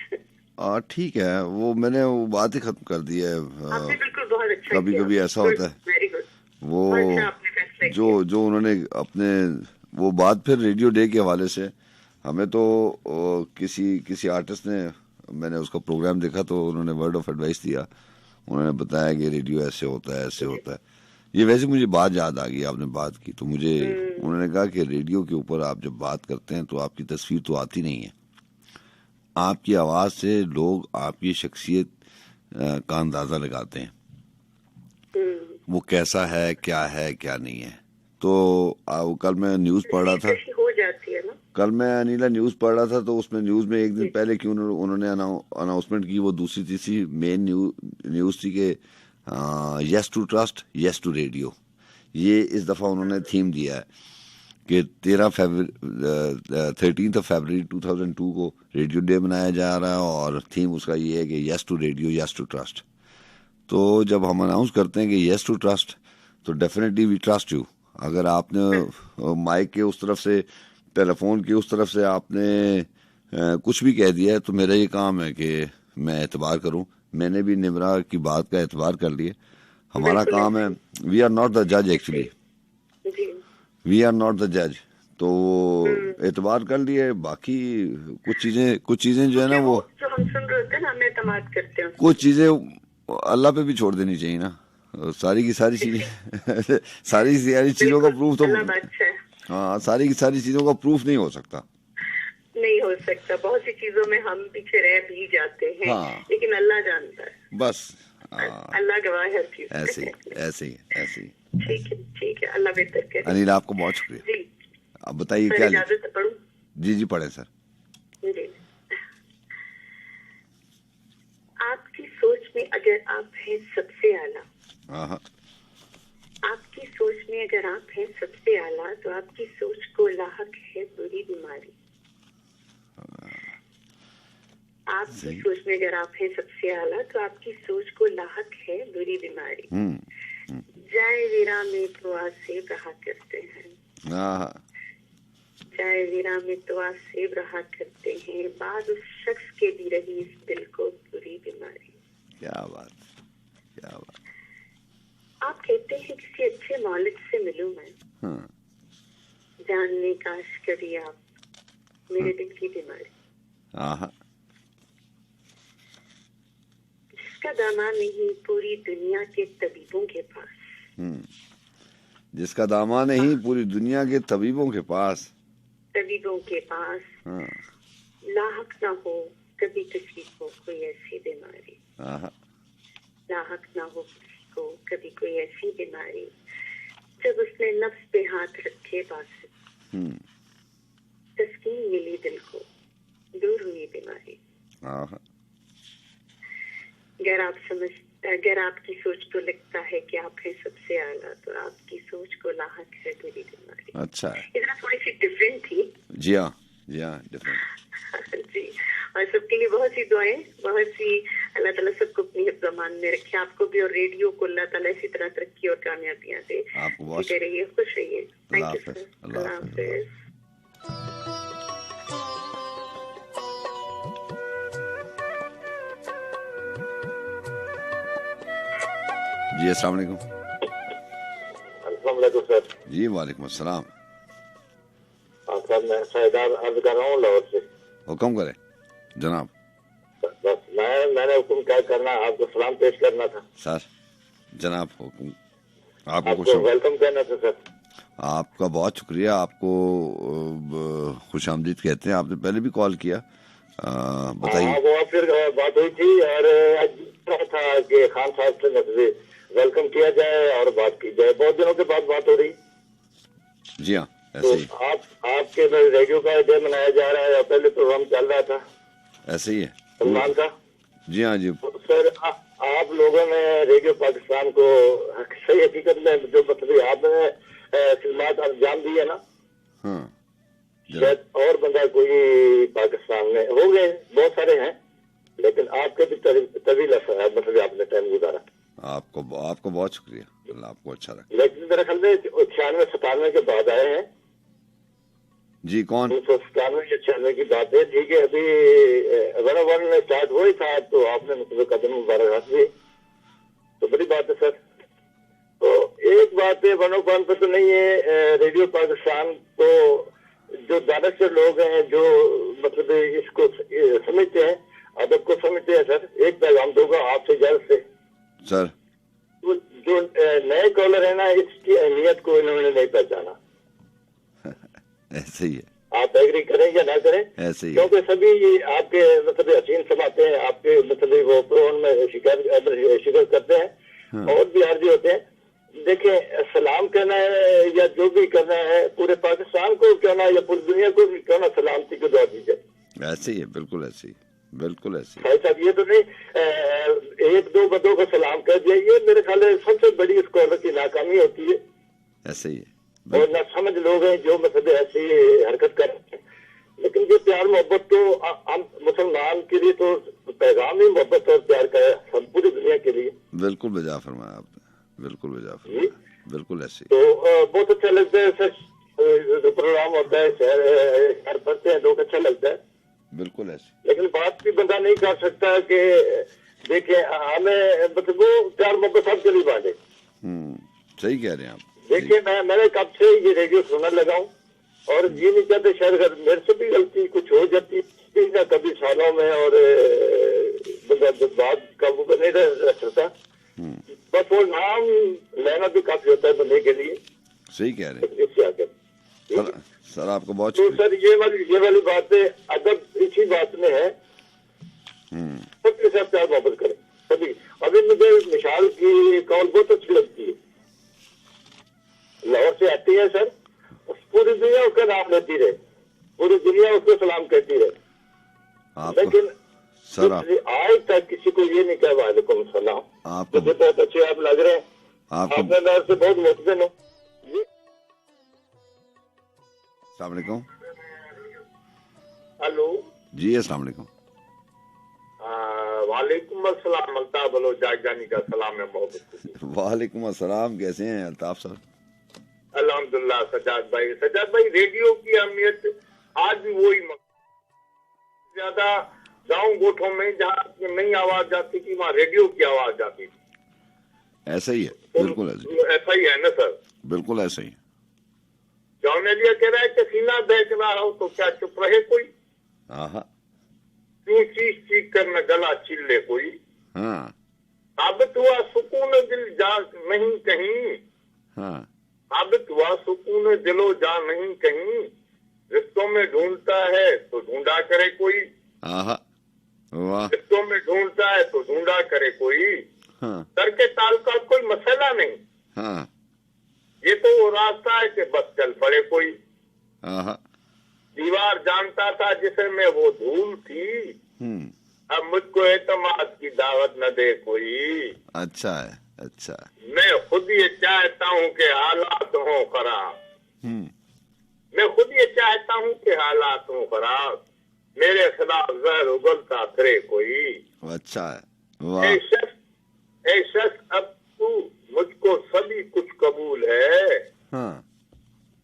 ठीक है, वो मैंने वो बात ही खत्म कर दी है। आपने बिल्कुल बहुत अच्छा कभी कभी ऐसा होता है वेरी गुड। वो जो उन्होंने अपने वो बात फिर रेडियो डे के हवाले से हमें तो किसी आर्टिस्ट ने, मैंने उसका प्रोग्राम देखा तो उन्होंने वर्ड ऑफ एडवाइस दिया। उन्होंने बताया कि रेडियो ऐसे होता है। ये वैसे मुझे बात याद आ गई, आपने बात की तो मुझे उन्होंने कहा कि रेडियो के ऊपर आप जब बात करते हैं तो आपकी तस्वीर तो आती नहीं है, आपकी आवाज से लोग आपकी शख्सियत का अंदाजा लगाते हैं, वो कैसा है क्या नहीं है। तो कल मैं न्यूज पढ़ रहा था, हो जाती है ना। कल मैं अनिला न्यूज पढ़ रहा था तो उसमें न्यूज में एक दिन पहले क्यों उन्होंने अनाउंसमेंट की, वो दूसरी तीसरी मेन न्यूज थी कि yes to trust yes to radio. ये इस दफा उन्होंने थीम दिया है कि 13 फरवरी 2002 को रेडियो डे मनाया जा रहा है और थीम उसका ये है कि yes to radio yes to trust. तो जब हम अनाउंस करते हैं कि यस टू ट्रस्ट तो डेफिनेटली वी ट्रस्ट यू। अगर आपने माइक के उस तरफ से, टेलीफोन की उस तरफ से आपने कुछ भी कह दिया है तो मेरा ये काम है कि मैं एतबार करूं। मैंने भी निमरा की बात का एतबार कर लिया। हमारा काम है, वी आर नॉट द जज actually, we are not the जज। तो एतबार कर लिए, बाकी कुछ चीजें जो है ना वो जो हम सुन रहे होते हैं ना, हम एतमाद करते हैं। कुछ चीजें अल्लाह पे भी छोड़ देनी चाहिए ना। सारी की सारी चीजें सारी चीजों का प्रूफ तो हाँ, सारी की सारी चीजों का प्रूफ नहीं हो सकता। बहुत सी चीजों में हम पीछे रह भी जाते हैं। हाँ। लेकिन अल्लाह जानता है, बस अल्लाह गवाह है हर चीज। ऐसे ही ठीक है, अल्लाह बेहतर करे। अनिल आपको बहुत शुक्रिया जी। अब बताइए क्या इजाजत पढ़ूं? जी पढ़े सर। जी, आपकी सोच में अगर आप हैं सबसे आला, आपकी सोच में अगर आप हैं सबसे आला तो आपकी सोच को लाहक है बुरी बीमारी। आपकी सोच में अगर आप हैं सबसे आला तो आपकी सोच को लाहक है बुरी बीमारी। जाए वीरा में तो आसेब रहा करते हैं, जाए वीरा में तो आसेब रहा करते हैं, बाद उस शख्स के भी रही इस दिल को बुरी बीमारी। क्या बात। आप कहते हैं किसी अच्छे मौलिक से मिलूं मैं, जानने काश कभी आप मेरे दिल की बीमारी। जिसका दामा नहीं पूरी दुनिया के तबीबों के पास, जिसका दामा नहीं पूरी दुनिया के तबीबों के पास, लाहक ना हो कभी किसी को कोई ऐसी बीमारी, लाहक ना हो किसी को कभी कोई ऐसी बीमारी, जब उसने नफ्स पे हाथ रखे बासे तस्कीन मिली दिल को दूर हुई बीमारी। अगर आपकी सोच को लगता है कि आप हैं सबसे आला तो आपकी सोच को लाहक है बुरी बीमारी। अच्छा है, इतना थोड़ी सी डिफरेंट थी। जी हाँ डिफरेंट जी। और सबके लिए बहुत सी दुआएं, बहुत सी, अल्लाह ताला सबको अपनी हिफ्ज़-ए-मान में रखे, आपको भी और रेडियो को अल्लाह ताला इसी तरह तरक्की और कामयाबियां दे। आपको बहुत रहिए, खुश रहिए। Thank you sir. अल्लाह हाफ़िज़। जी अस्सलाम वालेकुम। अस्सलाम वालेकुम सर। जी वालेकुम अस्सलाम। सर मैं शहजाद अर्ज कर रहा हूँ लाहौर से। हुक्म करें जनाब। बस मैंने हुक्म क्या करना, आपको सलाम पेश करना था। सर जनाब हुक्म, आपको आपको वेलकम कहना था सर। आपका बहुत शुक्रिया। आपको खुश आमदीद कहते हैं। आपने पहले भी कॉल किया, बताइए। वो फिर बात हुई थी और आज था कि खान साहब से वेलकम किया जाए और बात की जाए। बहुत दिनों के बाद बात हो रही। जी हाँ तो ऐसे ही। आपके रेडियो का डे मनाया जा रहा है और पहले प्रोग्राम चल रहा था ऐसे ही है सलमान का। जी हाँ जी। तो सर आप लोगों ने रेडियो पाकिस्तान को सही हकीकत में जो मतलब आपने खिदमत अंजाम दी है ना, हाँ शायद और बंदा कोई पाकिस्तान में हो गए, बहुत सारे हैं, लेकिन आपके भी तवील मतलब आपने टाइम गुजारा। आपको बहुत शुक्रिया। अल्लाह आपको अच्छा रखे। लेकिन मेरे ख्याल में 96-97 के बाद आए हैं। जी कौन? 97-96 की बात है। ठीक है, अभी 101 में स्टार्ट हुआ ही था तो आपने मतलब कदम मुबारक दी, तो बड़ी बात है सर। तो एक बात है 101 पे तो नहीं है, रेडियो पाकिस्तान तो जो ज्यादातर लोग हैं जो मतलब इसको समझते हैं, अदब को समझते हैं सर, एक पैगाम दूंगा आपसे जल्द से सर। जो नए कॉलर है ना, इसकी अहमियत को इन्होंने नहीं पहचाना। ऐसे ही है। आप एग्री करें या ना करें, ऐसे ही क्योंकि सभी आपके मतलब हसीन समाते हैं, आपके मतलब वो प्रोग्राम में शिकस्त करते हैं। हाँ। और भी आर्जी होते हैं। देखें, सलाम कहना है या जो भी करना है, पूरे पाकिस्तान को क्यों ना या पूरी दुनिया को क्यों ना सलामती को दुआ दी जाए। ऐसे ही है, बिल्कुल ऐसे ही, बिल्कुल ऐसे ही। भाई साहब ये तो नहीं एक दो बंदों को सलाम कर दिया, ये मेरे ख्याल है सबसे बड़ी स्कॉलर की नाकामी होती है। ऐसे ही है। और ना समझ लोग हैं जो मतलब ऐसी हरकत करते हैं। लेकिन ये प्यार मोहब्बत तो हम मुसलमान के लिए तो पैगाम ही मोहब्बत और प्यार का है, हम पूरी दुनिया के लिए। बिल्कुल बेजा फरमाया आपने, बिल्कुल बेजा फरमाया, बिल्कुल ऐसे ही। तो बहुत अच्छा लगता है सर, जो प्रोग्राम होता है शहर पढ़ते हैं लोग, अच्छा लगता है। बिल्कुल ऐसे। लेकिन बात भी बंदा नहीं कर सकता कि देखिए हमें मतलब वो प्यार मोहब्बत सबके लिए बांटे। सही कह रहे हैं आप। देखिए मैंने कब से ये रेडियो सुनने लगा हूँ और ये नहीं चाहते शायद अगर मेरे से भी गलती कुछ हो जाती ना कभी सालों में और बंदा बात काबू पर नहीं रह सकता, बस वो नाम लेना भी काफी होता है बंदे के लिए। सही कह रहे हैं। इससे आगे सर आपको बहुत तो सर ये वाली बातें अदब इसी बात में है, सबके साथ प्यार मोहब्बत करें सभी। अभी मुझे मिसाल की कॉल बहुत अच्छी लगती है, लाहौर से आती है सर, पूरी दुनिया उसका नाम लेती रहे, पूरी दुनिया उसको सलाम कहती रहे, लेकिन सर आज तक किसी को ये नहीं कहा वालेकुम सलाम। आपको बहुत अच्छे आप लग रहे हैं, आपने अंदर से बहुत मुतमिन हो। अस्सलाम वालेकुम। हेलो जी अस्सलाम वालेकुम। वालेकुम अस्सलाम। अल्ताफ बोलो, जागजानी का सलाम है मोहब्बत। वालेकुम अस्सलाम, कैसे हैं अल्ताफ साहब? अल्हम्दुलिल्लाह। सजाद भाई रेडियो की अहमियत आज भी वही, ज्यादा गांव गोठों में जहाँ नई आवाज जाती थी वहाँ रेडियो की आवाज जाती थी। ऐसा ही है, बिल्कुल ऐसा ही है ना सर? बिल्कुल ऐसा ही। जॉन एलिया कह रहा है कि सीना बहक रहा हो तो क्या चुप रहे कोई, क्यों चीख चीख कर न गला छील ले कोई। हाँ। साबित हुआ सुकून दिल जा नहीं कहीं, हाँ। साबित हुआ सुकून दिलो जा नहीं कहीं, रिश्तों में ढूंढता है तो ढूंढा करे कोई। वाह। रिश्तों में ढूंढता है तो ढूंढा करे कोई। हाँ। सर के ताल का कोई मसला नहीं। हाँ। ये तो वो रास्ता है कि बस चल पड़े कोई। दीवार जानता था जिसे में वो धूल थी, अब मुझको एतमाद की दावत न दे कोई। अच्छा है, अच्छा है। मैं खुद ये चाहता हूँ कि हालात हों खराब, मैं खुद ये चाहता हूँ कि हालात हों खराब, मेरे खिलाफ जहर उगलता फिरे कोई। अच्छा है, वाह। ए शख्स अब तू मुझको सभी कुछ कबूल है, हाँ।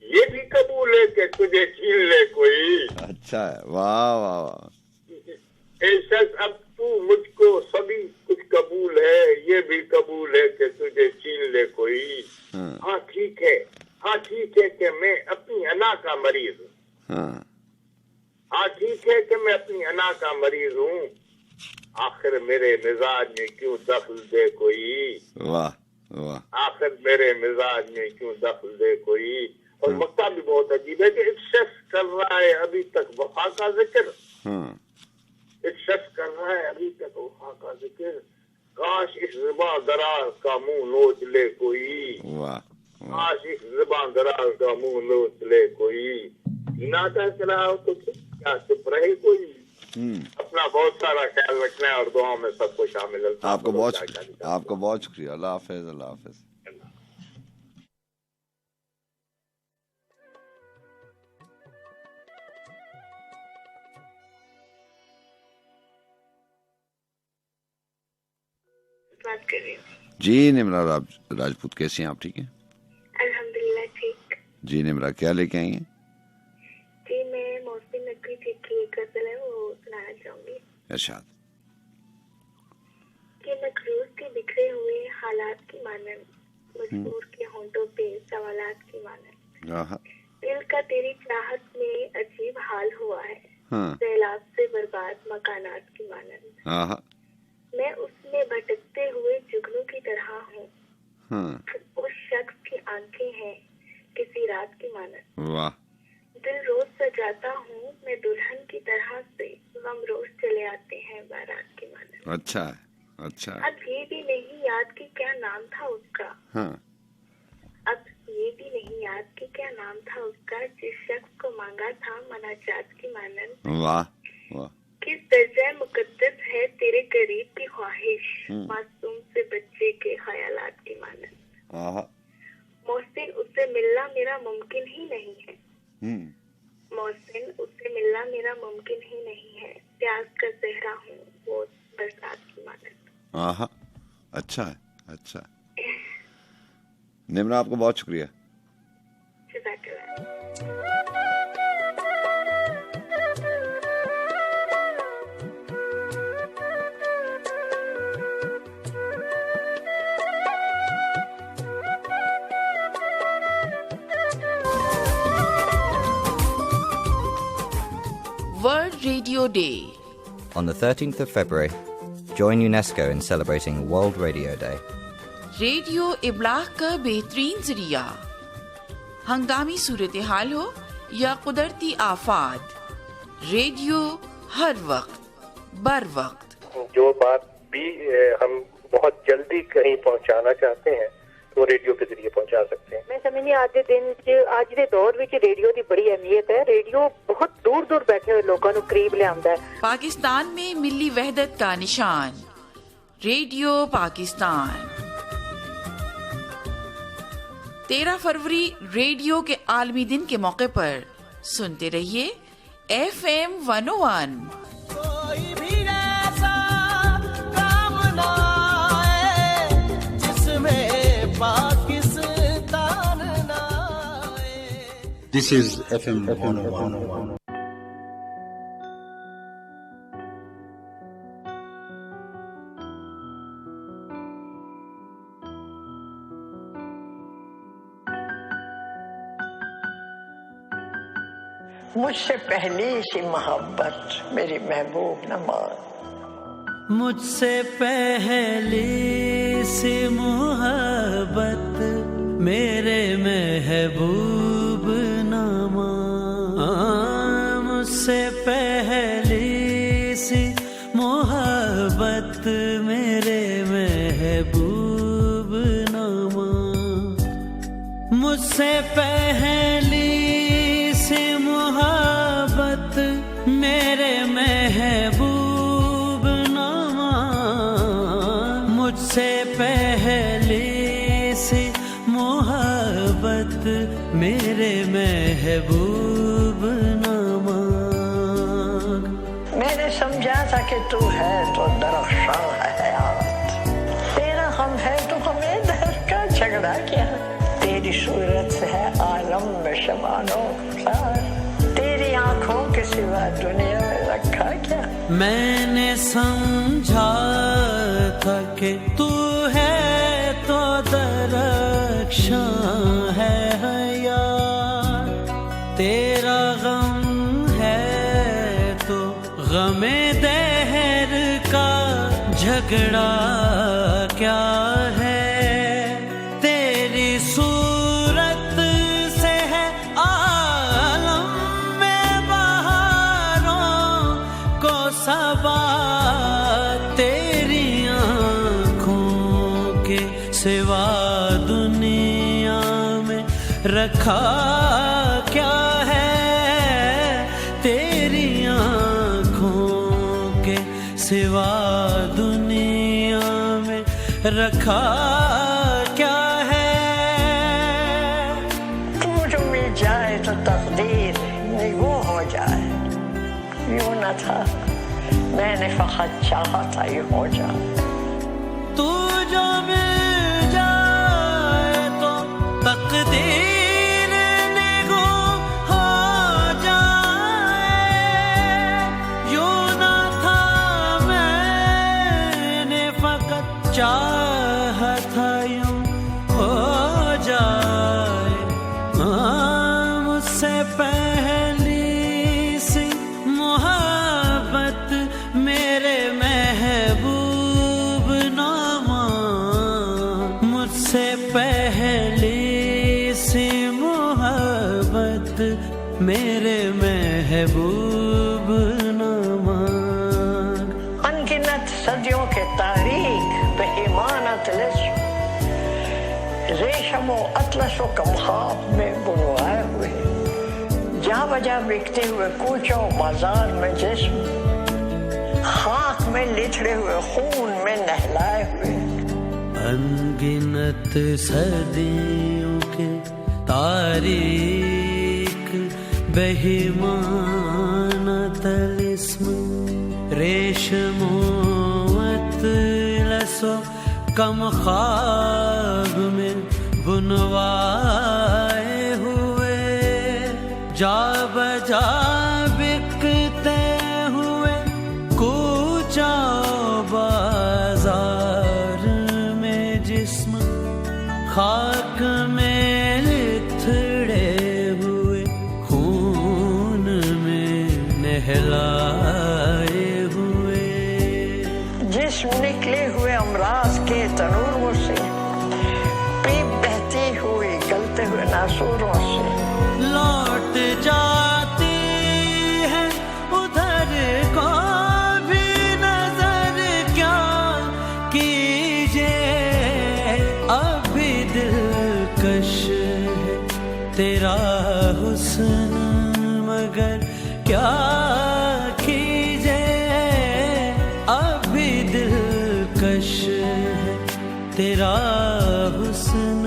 ये भी कबूल है कि तुझे छीन ले कोई। अच्छा है, वाह वाह वाह। ए शख्स अब तू मुझको सभी कुछ कबूल है, ये भी कबूल है कि तुझे छीन ले कोई। हाँ ठीक है, हाँ ठीक है कि मैं अपनी अना का मरीज हूँ। हाँ ठीक है कि मैं अपनी अना का मरीज हूँ, आखिर मेरे मिजाज में क्यों दखल दे कोई। वाह वाह। आखिर मेरे मिजाज में क्यों दखल दे कोई। और मक्ता भी बहुत अजीब है कि एक शख्स कर रहा है अभी तक वफा का जिक्र, एक शख्स कर रहा है अभी तक वफा का जिक्र, काश इस ज़बां दराज का मुंह नोच ले कोई। वाह। काश इस ज़बां दराज का मुंह नोच ले कोई। नाता चला हो तो क्या चुप रहे कोई। अपना बहुत सारा ख्याल रखना है और दुआओं में सबको शामिल है। आपको बहुत शुक्रिया। अल्लाह हाफिज। अल्लाह हाफिज। बात कर रही हूँ जी। निम्रा राजपूत, कैसी हैं आप? ठीक है अल्हम्दुलिल्लाह ठीक। जी निम्रा, क्या लेके आई हैं? जी मैं मौसमी नकवी जी की एक गजल है वो सुनाना चाहूंगी। इरशाद। कि मकरूज के बिखरे हुए हालात की मानन, मजबूर के होंठों पे सवालात की मानन, दिल का तेरी चाहत में अजीब हाल हुआ है, सैलाब से बर्बाद मकानात की मानन, मैं उसमें भटकते हुए जुगनू की तरह हूँ, उस शख्स की आंखें हैं किसी रात की मानन। वाह। दिल रोज सजाता हूँ मैं दुल्हन की तरह से, गम रोज चले आते हैं बारात की मानन। अच्छा है, अच्छा। अब ये भी नहीं याद कि क्या नाम था उसका। अब ये भी नहीं याद कि क्या नाम था उसका, जिस शख्स को मांगा था मनाजात की मानन। वाह वाह। किस दर्जा मुकद्दस है तेरे करीब की ख्वाहिश, मासूम से बच्चे के ख्यालात की मानन। मोहसिन उससे मिलना मेरा मुमकिन ही नहीं है, मोहसिन उससे मिलना मेरा मुमकिन ही नहीं है, प्यास का सहरा हूँ वो बरसात की मानन। अच्छा है, अच्छा। निम्रा आपको बहुत शुक्रिया। World Radio Day. On the 13th of February, join UNESCO in celebrating World Radio Day. Radio इब्लाग का बेहतरीन जरिया, हंगामी सूरत हाल हो या कुदरती आफात, रेडियो हर वक्त बर वक्त। जो बात भी हम बहुत जल्दी कहीं पहुंचाना चाहते हैं वो रेडियो के जरिए पहुंचा सकते हैं। मैं समझनी आज दे दौर विच रेडियो की बड़ी अहमियत है। रेडियो बहुत दूर दूर बैठे हुए लोगों को करीब ले आंदा है। पाकिस्तान में मिली वहदत का निशान, रेडियो पाकिस्तान। 13 फरवरी रेडियो के आलमी दिन के मौके पर सुनते रहिए FM 101। कोई भी ऐसा काम ना आए जिसमें पाकिस्तान ना आए। This is FM 101. मुझसे पहली सी मोहब्बत मेरी महबूब न मान, मुझसे पहली सी मोहब्बत मेरे महबूब न मान, मुझसे पहली सी मोहब्बत मेरे महबूब न मान, मुझसे पहली मोहब्बत मेरे महबूब न मान, मुझसे पहले से मोहब्बत मेरे महबूब न मान। मैंने समझा था कि तू है तो दरख्शां हयात, तेरा हम है तो हमें दर का झगड़ा क्या। तेरी सूरत है आलम में शबानो सार, तेरी आंखों के सिवा दुनिया में रखा क्या? मैंने समझा था कि तू है तो दरख्शां है यार, तेरा गम है तो गमे दहर का झगड़ा क्या है, तेरी सूरत से है आलम में बहारों को सबा, तेरी आँखों के सिवा दुनिया में रखा क्या है, तेरी आँखों के सिवा दुनिया में रखा क्या है। तू जो मिल जाए तो तकदीर निगो हो जाए, यूं न था मैंने फकत चाहा था ये हो जाए। तू जो मिल जाए तो तकदीर निगो हो जाए, यूं न था मैंने फकत चाहा था यूं हो जाए। मुझसे पहली सी मोहब्बत मेरे महबूब नामा, मुझसे पहली सी मोहब्बत मेरे महबूब नामा। अनगिनत सदियों के तारीख बेईमानत लिस्म, रेशम और अतलस और कमखाब में बुनवाए हुए, जा बजा बिकते हुए कूचों बाजार में जिस्म, खाक में लिथड़े हुए खून में नहलाए हुए। अनगिनत सदियों के तारीख बेईमाना तलिस्म, रेशमो अतलसो कम ख्वाब में बुनवाए हुए, जा बजा बिकते हुए कूचा बाजार में जिस्म, खाक में लिथड़े हुए खून में नहलाए हुए। जिस्म निकले हुए अमराज के तनूरों से, पीप बहती हुई गलते हुए नासूरों से, लौट जाती है उधर को भी नजर क्या कीजिए, अभी दिलकश है तेरा हुस्न मगर क्या कीजिए, अभी दिलकश है तेरा हुस्न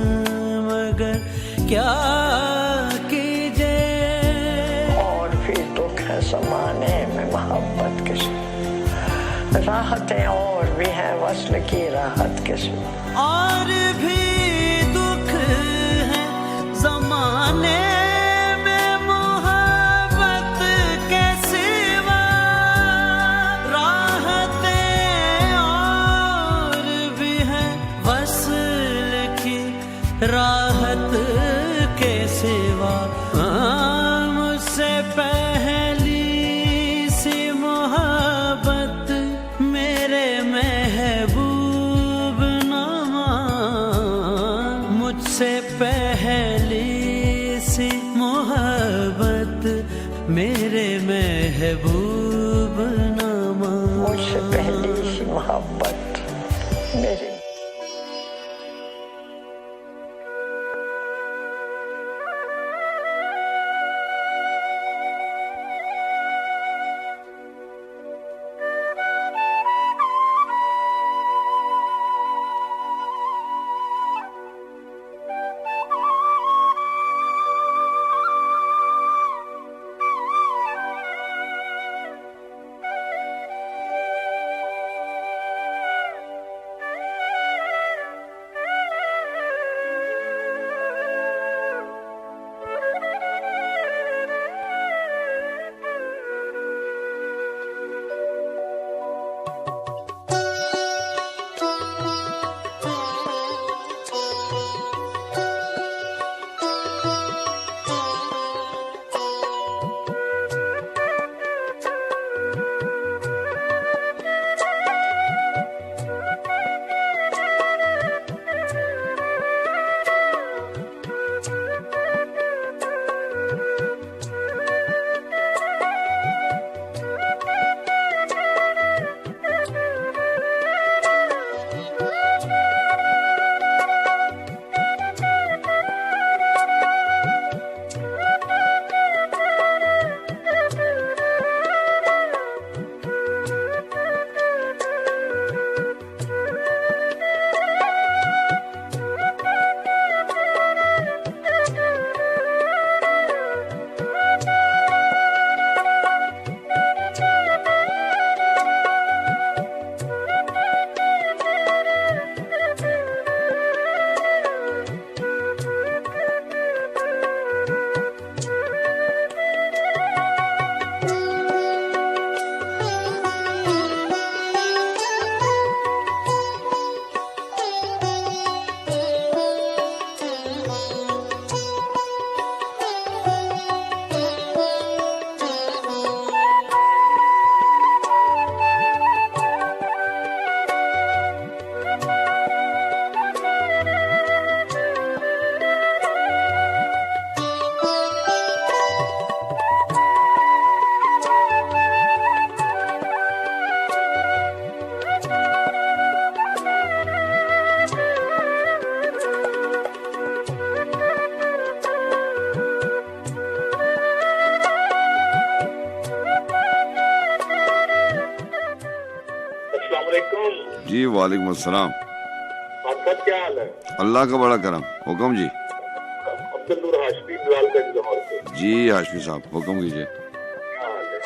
मगर क्या कीजिए। और भी दुख है ज़माने में मोहब्बत के सिवा, राहतें और भी हैं वस्ल की राहत के सिवा। और भी दुख है ज़माने में मोहब्बत के सिवा, राहतें और भी हैं वस्ल की राहत के सिवा। मुझसे पहली सी मोहब्बत मेरे महबूब नामा, मुझसे पहली सी मोहब्बत मेरे महबूब नामा, मुझसे पहली सी मोहब्बत मेरे। वालेकुम। जी वालेकुम अस्सलाम। आप सब क्या हाल है? अल्लाह का बड़ा करम। हुक्म जी। अब्दुल नूर हाशमी बिलालगंज लाहौर से। जी हाशमी साहब हुक्म कीजिए। क्या हाल है?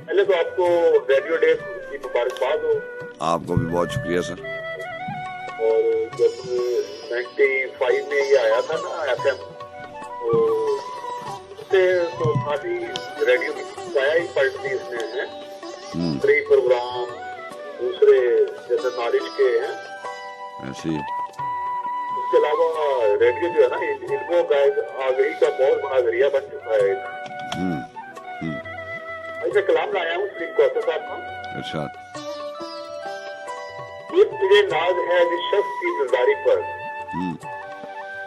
पहले तो आपको रेडियो डे की मुबारकबाद हो। आपको भी बहुत शुक्रिया सर। और जब 95 में ये आया था ना FM, तो उससे तो काफी रेडियो की छाया ही पलटी इसने है। कई प्रोग्राम दूसरे जैसे नॉलेज के हैं ऐसे ही। उसके अलावा रेडियो जो है ना इनको आगही का बहुत बड़ा जरिया बन चुका है। ऐसे कलाम लाया हूँ सलीम कौसर साहब का। अच्छा। ये तुझे नाज है जिस शख्स की दिलदारी पर,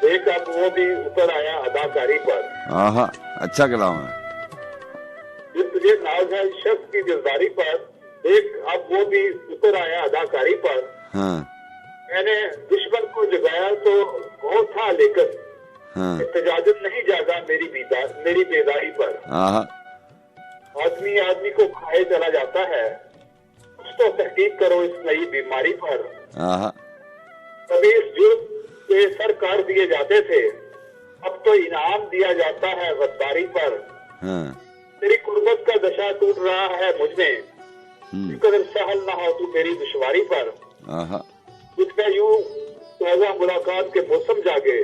देख अब वो भी ऊपर आया अदाकारी पर। आहा अच्छा कलाम है। ये तुझे नाज है जिस शख्स की दिलदारी पर, देख अब वो भी ऊपर आया अदाकारी पर। हाँ। मैंने दुश्मन को जगाया तो बहुत था लेकिन इत्तेजाजन नहीं जागा मेरी बेदारी पर। आदमी आदमी को खाए चला जाता है, कुछ तो तहकीक करो इस नई बीमारी पर। कभी इस जुर्म के सर काट दिए जाते थे, अब तो इनाम दिया जाता है गद्दारी पर। तेरी कुर्बत का दशा टूट रहा है मुझ में, कदर सहल ना हो तू मेरी दुश्वारी पर। इसमें यूं ताजा मुलाकात के मौसम जागे,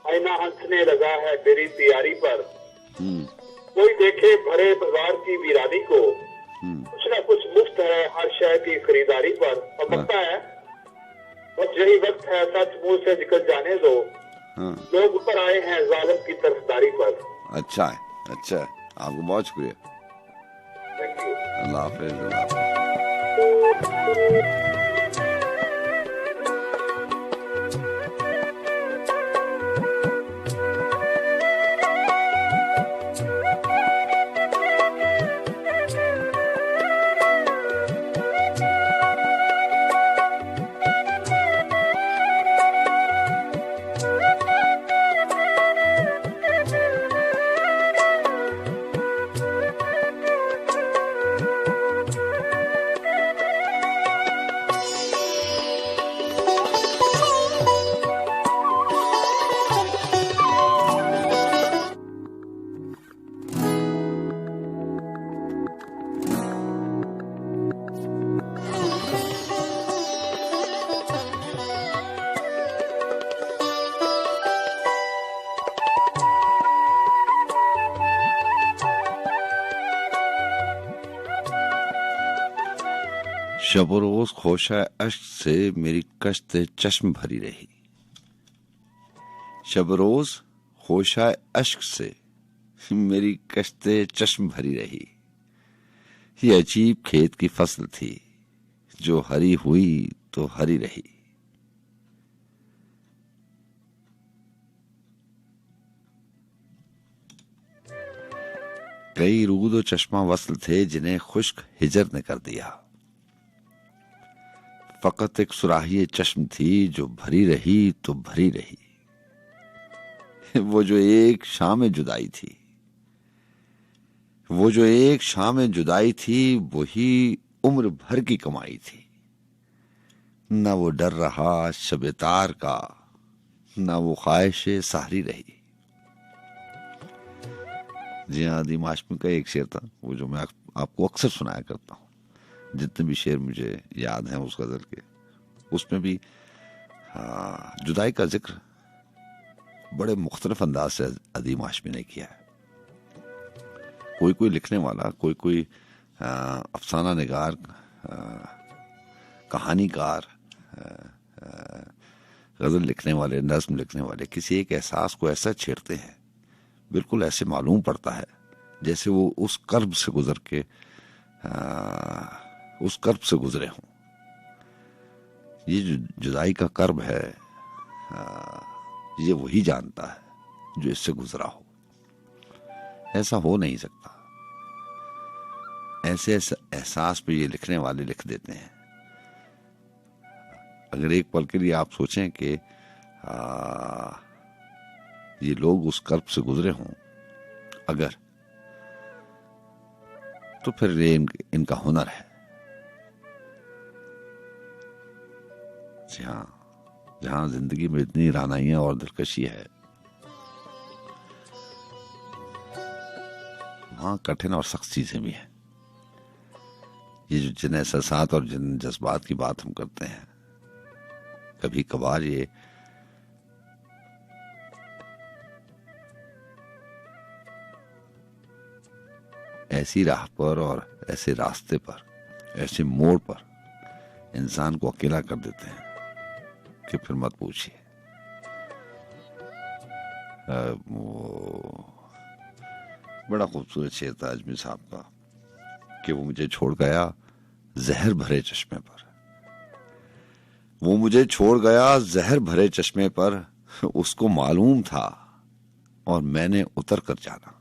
आईना हंसने लगा है मेरी तैयारी पर। कोई देखे भरे बाजार की वीरानी को, कुछ ना कुछ मुफ्त है हर शय की खरीदारी पर। अब लगता है बस यही वक्त है सच मुंह से निकल जाने दो, लोग ऊपर आए हैं जालिम की तरफदारी पर। अच्छा है, अच्छा है। आपको बहुत शुक्रिया। Thank you. अल्लाह हाफिज़। शब रोज खोशा अश्क से मेरी कश्त चश्म भरी रही। शब रोज खोशा अश्क से मेरी कश्त चश्म भरी रही। ये अजीब खेत की फसल थी जो हरी हुई तो हरी रही। कई रूद चश्मा वसल थे जिन्हें खुश्क हिजर ने कर दिया। फकत एक सुराही चश्म थी जो भरी रही तो भरी रही। वो जो एक शाम जुदाई थी, वो जो एक शाम जुदाई थी, वही उम्र भर की कमाई थी। न वो डर रहा शब-ए-तार का, न वो ख्वाहिश साहरी रही। जी हाँ, अदीम हाशमी का एक शेर था वो जो मैं आपको अक्सर सुनाया करता हूँ। जितने भी शेर मुझे याद हैं उस गजल के, उसमें भी जुदाई का जिक्र बड़े मुख्तलिफ अंदाज से अदीम हाशमी ने किया है। कोई कोई लिखने वाला, कोई कोई अफसाना निगार, कहानीकार, गजल लिखने वाले, नज्म लिखने वाले किसी एक एहसास को ऐसा छेड़ते हैं, बिल्कुल ऐसे मालूम पड़ता है जैसे वो उस कर्ब से गुजर के उस कर्ब से गुजरे हों। ये जो जुदाई का कर्ब है, ये वही जानता है जो इससे गुजरा हो। ऐसा हो नहीं सकता। ऐसे एहसास पे ये लिखने वाले लिख देते हैं। अगर एक पल के लिए आप सोचें कि ये लोग उस कर्ब से गुजरे हों अगर, तो फिर ये इनका हुनर है। जी हाँ, जहां जिंदगी में इतनी रानाइयां और दिलकशी है, वहां कठिन और सख्त चीजें भी हैं। ये जो जिन एहसासात और जिन जज्बात की बात हम करते हैं, कभी कभार ये ऐसी राह पर और ऐसे रास्ते पर, ऐसे मोड़ पर इंसान को अकेला कर देते हैं कि फिर मत पूछिए। वो बड़ा खूबसूरत शेर था अजमी साहब का कि वो मुझे छोड़ गया जहर भरे चश्मे पर, वो मुझे छोड़ गया जहर भरे चश्मे पर, उसको मालूम था और मैंने उतर कर जाना।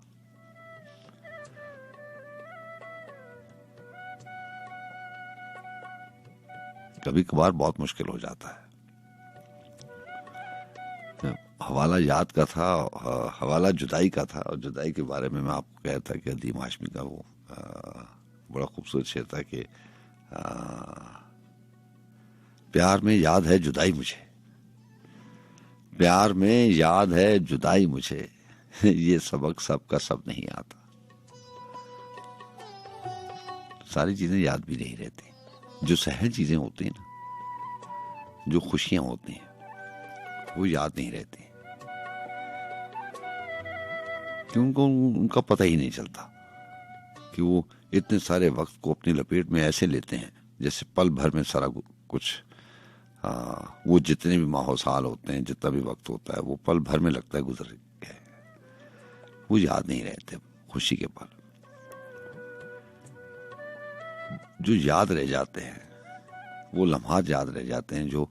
कभी कभार बहुत मुश्किल हो जाता है। हवाला याद का था, हवाला जुदाई का था, और जुदाई के बारे में मैं आपको कहता कि अदीम हाशमी का वो बड़ा खूबसूरत शेर था कि प्यार में याद है जुदाई मुझे, प्यार में याद है जुदाई मुझे, ये सबक सबका सब नहीं आता। सारी चीजें याद भी नहीं रहती, जो सहज चीजें होती हैं ना, जो खुशियां होती हैं, वो याद नहीं रहती, क्योंकि उनका पता ही नहीं चलता कि वो इतने सारे वक्त को अपनी लपेट में ऐसे लेते हैं जैसे पल भर में सारा कुछ वो जितने भी माहो साल होते हैं, जितना भी वक्त होता है, वो पल भर में लगता है गुजर गए, वो याद नहीं रहते खुशी के पल। जो याद रह जाते हैं, वो लम्हात याद रह जाते हैं जो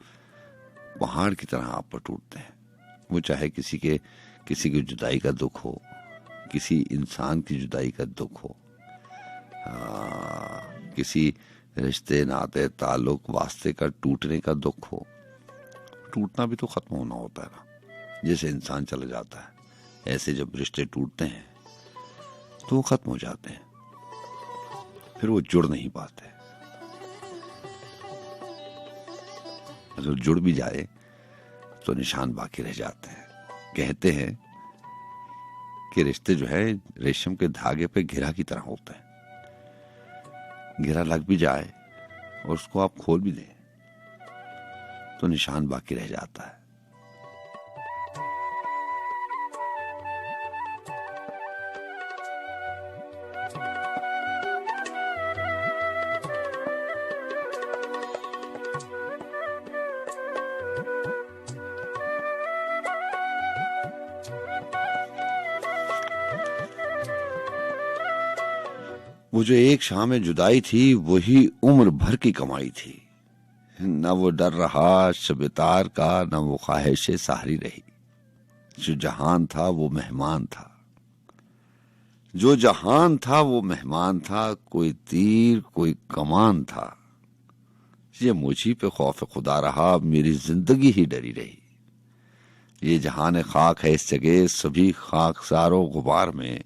पहाड़ की तरह आप पर टूटते हैं। वो चाहे किसी की जुदाई का दुख हो, किसी इंसान की जुदाई का दुख हो, किसी रिश्ते नाते ताल्लुक वास्ते का टूटने का दुख हो। टूटना भी तो खत्म होना होता है ना, जैसे इंसान चला जाता है, ऐसे जब रिश्ते टूटते हैं तो वो खत्म हो जाते हैं, फिर वो जुड़ नहीं पाते। अगर जुड़ भी जाए तो निशान बाकी रह जाते हैं। कहते हैं कि रिश्ते जो है रेशम के धागे पे घेरा की तरह होते हैं, घेरा लग भी जाए और उसको आप खोल भी दें तो निशान बाकी रह जाता है। वो जो एक शाम जुदाई थी, वही उम्र भर की कमाई थी। न वो डर रहा शबेतार का, न वो ख्वाहिश साहरी रही। जो जहान था वो मेहमान था, जो जहान था वो मेहमान था, कोई तीर कोई कमान था। ये मुझी पे खौफ खुदा रहा, मेरी जिंदगी ही डरी रही। ये जहान खाक है इस जगह, सभी खाकसारो गुबार में।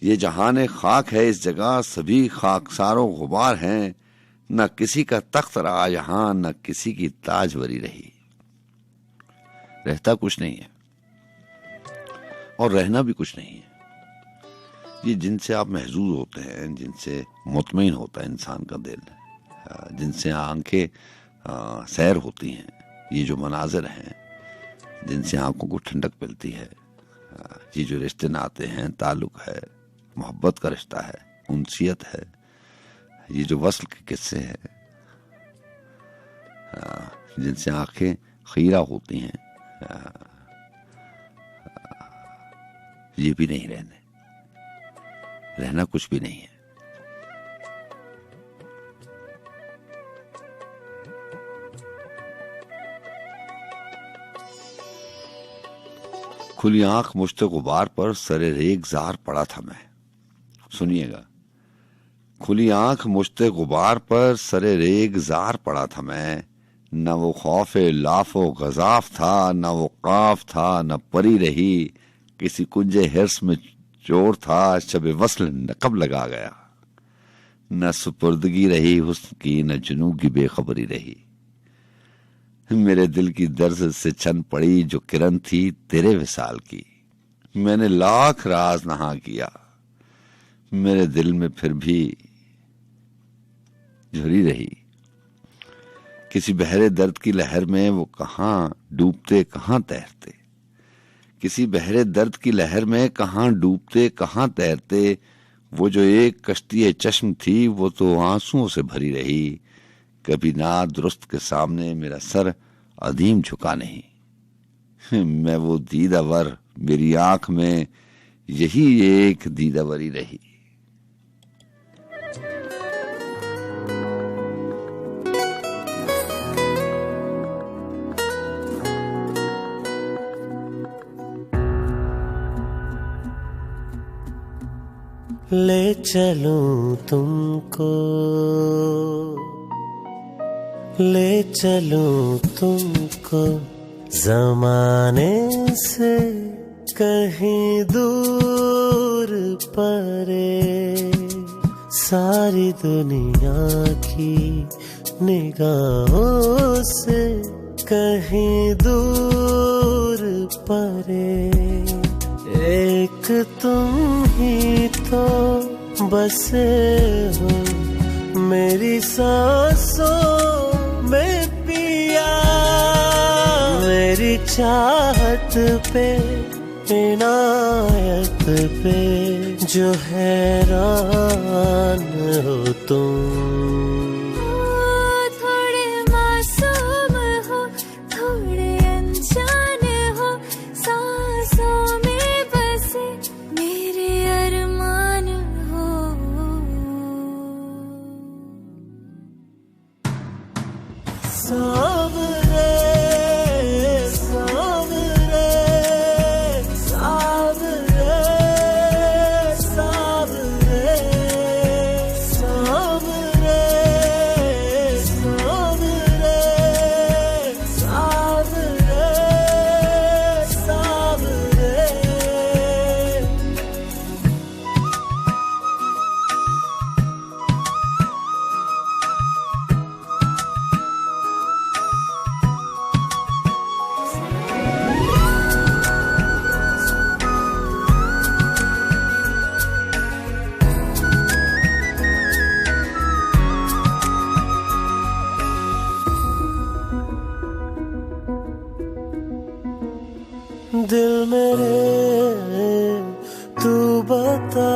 ये जहान खाक है इस जगह, सभी खाकसारो गुबार हैं। न किसी का तख्त रहा यहाँ, न किसी की ताजवरी रही। रहता कुछ नहीं है और रहना भी कुछ नहीं है। ये जिनसे आप महजूज होते हैं, जिनसे मुतमईन होता है इंसान का दिल, जिनसे आंखें सैर होती हैं, ये जो मनाजिर हैं जिनसे आंखों को ठंडक मिलती है, ये जो रिश्ते नाते हैं, ताल्लुक है, मोहब्बत का रिश्ता है, उनसियत है, ये जो वस्ल के किस्से हैं, जिनसे आंखें खीरा होती हैं, ये भी नहीं रहना कुछ भी नहीं है। खुली आंख मुश्ते गुबार पर सरे रेगजार पड़ा था मैं। सुनिएगा, खुली आंख मुश्ते गुबार पर सरे रेगजार पड़ा था मैं। न वो खौफ लाफो गजाफ था, न वो काफ था, न परी रही। किसी कुंजे हिर्स में चोर था, शबे वस्ल नकब लगा गया। न सुपुर्दगी रही हुस्न की, न जुनू की बेखबरी रही। मेरे दिल की दर्द से छन पड़ी जो किरण थी तेरे विसाल की। मैंने लाख राज नहा किया, मेरे दिल में फिर भी झुरी रही। किसी बहरे दर्द की लहर में वो कहां डूबते कहां तैरते, किसी बहरे दर्द की लहर में कहां डूबते कहां तैरते। वो जो एक कश्ती चश्म थी वो तो आंसुओं से भरी रही। कभी ना दुरुस्त के सामने मेरा सर अदीम झुका नहीं। मैं वो दीदावर, मेरी आंख में यही एक दीदावरी रही। ले चलूं तुमको, ले चलूं तुमको ज़माने से कहीं दूर परे, सारी दुनिया की निगाहों से कहीं दूर परे। एक तुम ही तो बसे हो मेरी सांसों में पिया, मेरी चाहत पे इनायत पे जो हैरान हो तुम। दिल मेरे तू बता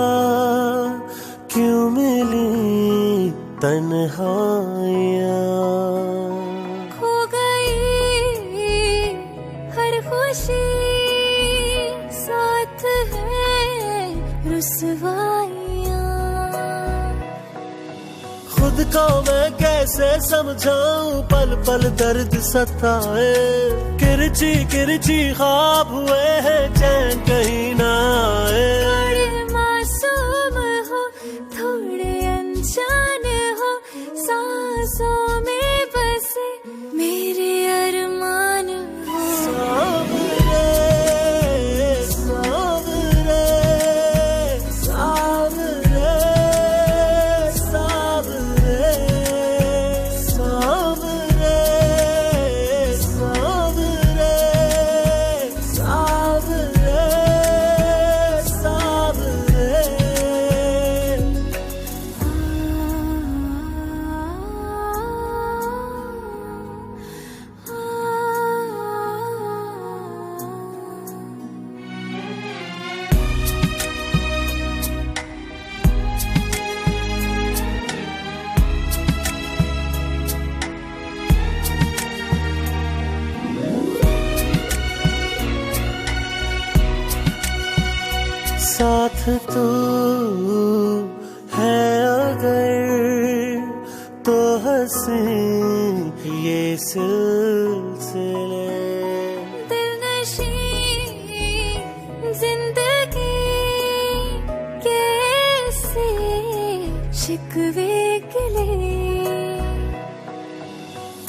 क्यों मिली तन्हाइयाँ, खो गई हर खुशी साथ है रुसवाइयाँ। खुद को मैं कैसे समझाऊं, पल पल दर्द सताए। किरची किरची ख्वाब हुए हैं, चैन कहीं ना आए। थोड़े मासूम हो थोड़े अनजान हो, सांसों में बसे मेरे अरमान हो। सावरे सावरे सावरे सावरे सावरे सावरे सावरे सावरे। साथ तू है अगर तो हंसी ये सिलसिले। दिलनशी जिंदगी कैसे शिकवे गिले,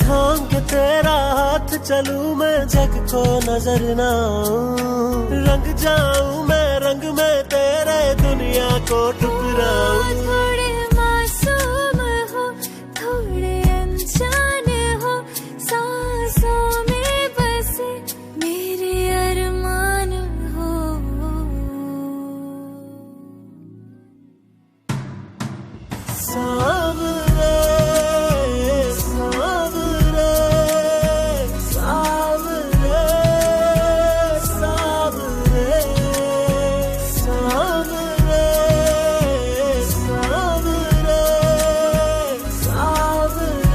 थाम के तेरा हाथ चलूं मैं जग को नजर ना आऊं। रंग जाऊं मैं रंग में तेरे दुनिया को ठुकराऊं। थोड़े मासूम हो थोड़े अनजान हो, सांसों सांवरे सांवरे सांवरे सांवरे सांवरे सांवरे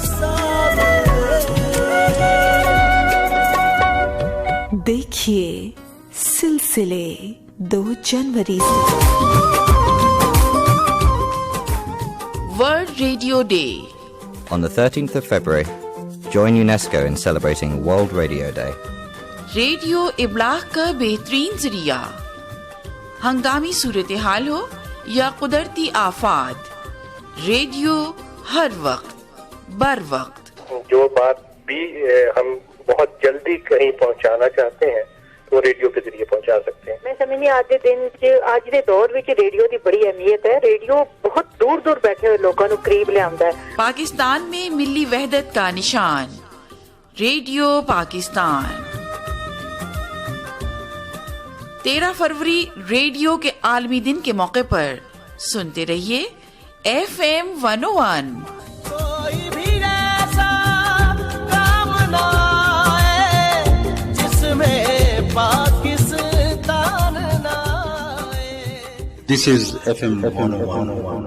सांवरे। देखिए सिलसिले 2 जनवरी से World Radio Day. On the 13th of February, join UNESCO in celebrating World Radio Day. Radio इब्लाग का बेहतरीन जरिया, हंगामी सूरत हाल हो या कुदरती आफात, रेडियो हर वक्त बर वक्त। जो बात भी हम बहुत जल्दी कहीं पहुंचाना चाहते हैं वो रेडियो के जरिए पहुंचा सकते हैं। मैं समझनी आज दे दौर विच रेडियो की बड़ी अहमियत है। रेडियो बहुत दूर दूर बैठे हुए लोगों को करीब लियाता है। पाकिस्तान में मिली वहदत का निशान, रेडियो पाकिस्तान। 13 फरवरी रेडियो के आलमी दिन के मौके पर सुनते रहिए FM 101। कोई भी ऐसा काम ना आए जिसमें पाकिस्तान ना आए। This is FM 101.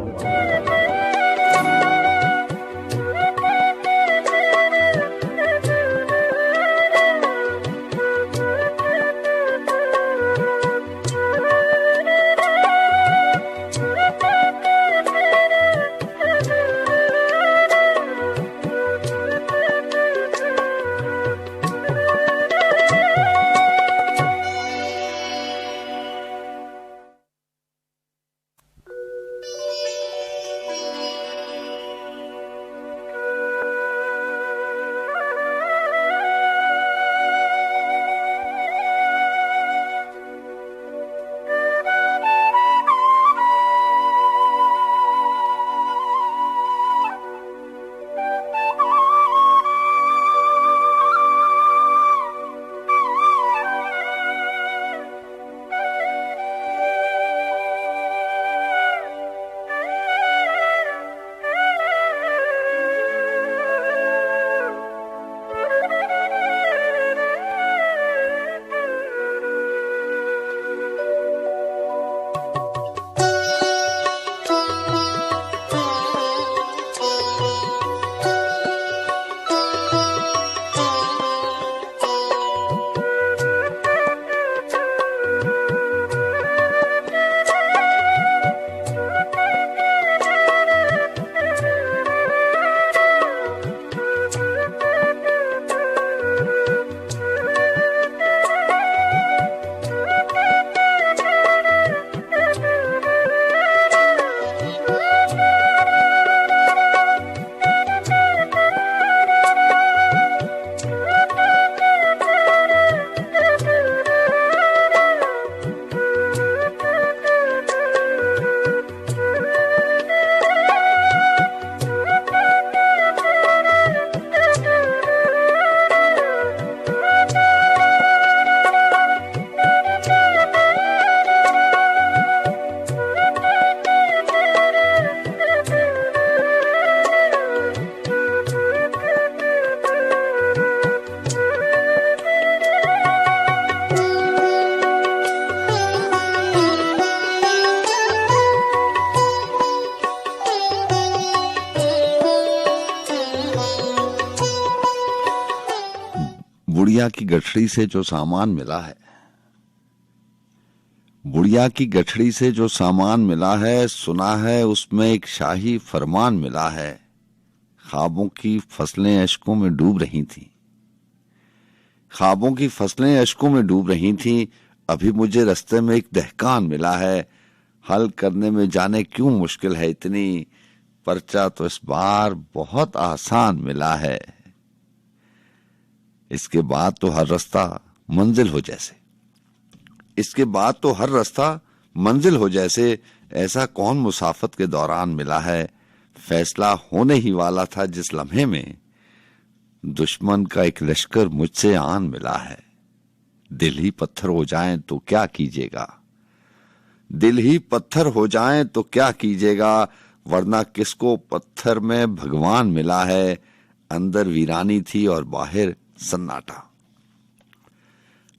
बुढ़िया की गठरी से जो सामान मिला है, बुढ़िया की गठरी से जो सामान मिला है, सुना है उसमें एक शाही फरमान मिला है। ख्वाबों की फसलें अश्कों में डूब रही थी, ख्वाबों की फसलें अश्कों में डूब रही थी। अभी मुझे रास्ते में एक दहकान मिला है, हल करने में जाने क्यों मुश्किल है इतनी, पर्चा तो इस बार बहुत आसान मिला है। इसके बाद तो हर रास्ता मंजिल हो जैसे, इसके बाद तो हर रास्ता मंजिल हो जैसे, ऐसा कौन मुसाफत के दौरान मिला है। फैसला होने ही वाला था जिस लम्हे में, दुश्मन का एक लश्कर मुझसे आन मिला है। दिल ही पत्थर हो जाए तो क्या कीजिएगा, दिल ही पत्थर हो जाए तो क्या कीजिएगा, वरना किसको पत्थर में भगवान मिला है। अंदर वीरानी थी और बाहर सन्नाटा,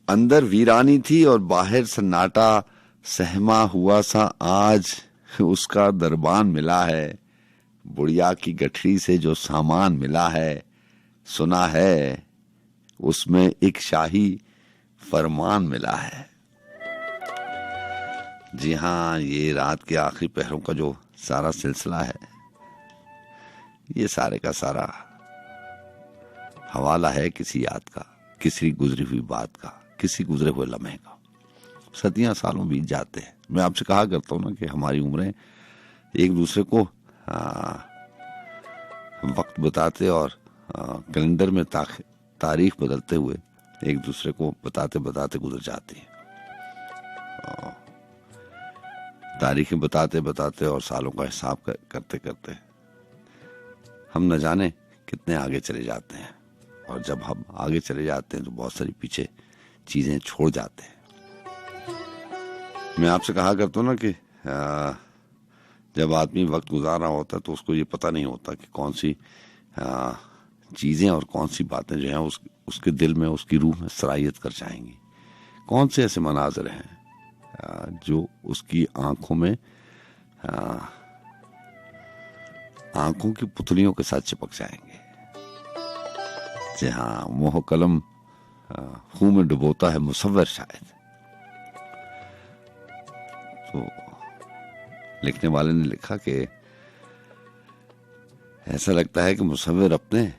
अंदर वीरानी थी और बाहर सन्नाटा, सहमा हुआ सा आज उसका दरबान मिला है। बुढ़िया की गठरी से जो सामान मिला है, सुना है उसमें एक शाही फरमान मिला है। जी हाँ, ये रात के आखिरी पहरों का जो सारा सिलसिला है, ये सारे का सारा हवाला है किसी याद का, किसी गुजरी हुई बात का, किसी गुजरे हुए लम्हे का। सदियां सालों बीत जाते हैं। मैं आपसे कहा करता हूं ना कि हमारी उम्रें एक दूसरे को वक्त बताते और कैलेंडर में तारीख बदलते हुए एक दूसरे को बताते बताते गुजर जाती है। तारीखें बताते बताते और सालों का हिसाब करते करते हम न जाने कितने आगे चले जाते हैं, और जब हम आगे चले जाते हैं तो बहुत सारी पीछे चीजें छोड़ जाते हैं। मैं आपसे कहा करता हूँ ना कि जब आदमी वक्त गुजार रहा होता है तो उसको ये पता नहीं होता कि कौन सी चीजें और कौन सी बातें जो हैं उसके दिल में, उसकी रूह में सरायत कर जाएंगी। कौन से ऐसे मनाजर हैं जो उसकी आंखों में आंखों की पुतलियों के साथ चिपक जाएंगे। जी हाँ, मोह कलम खून में डुबोता है मुसव्विर शायद। तो लिखने वाले ने लिखा कि ऐसा लगता है कि मुसव्विर अपने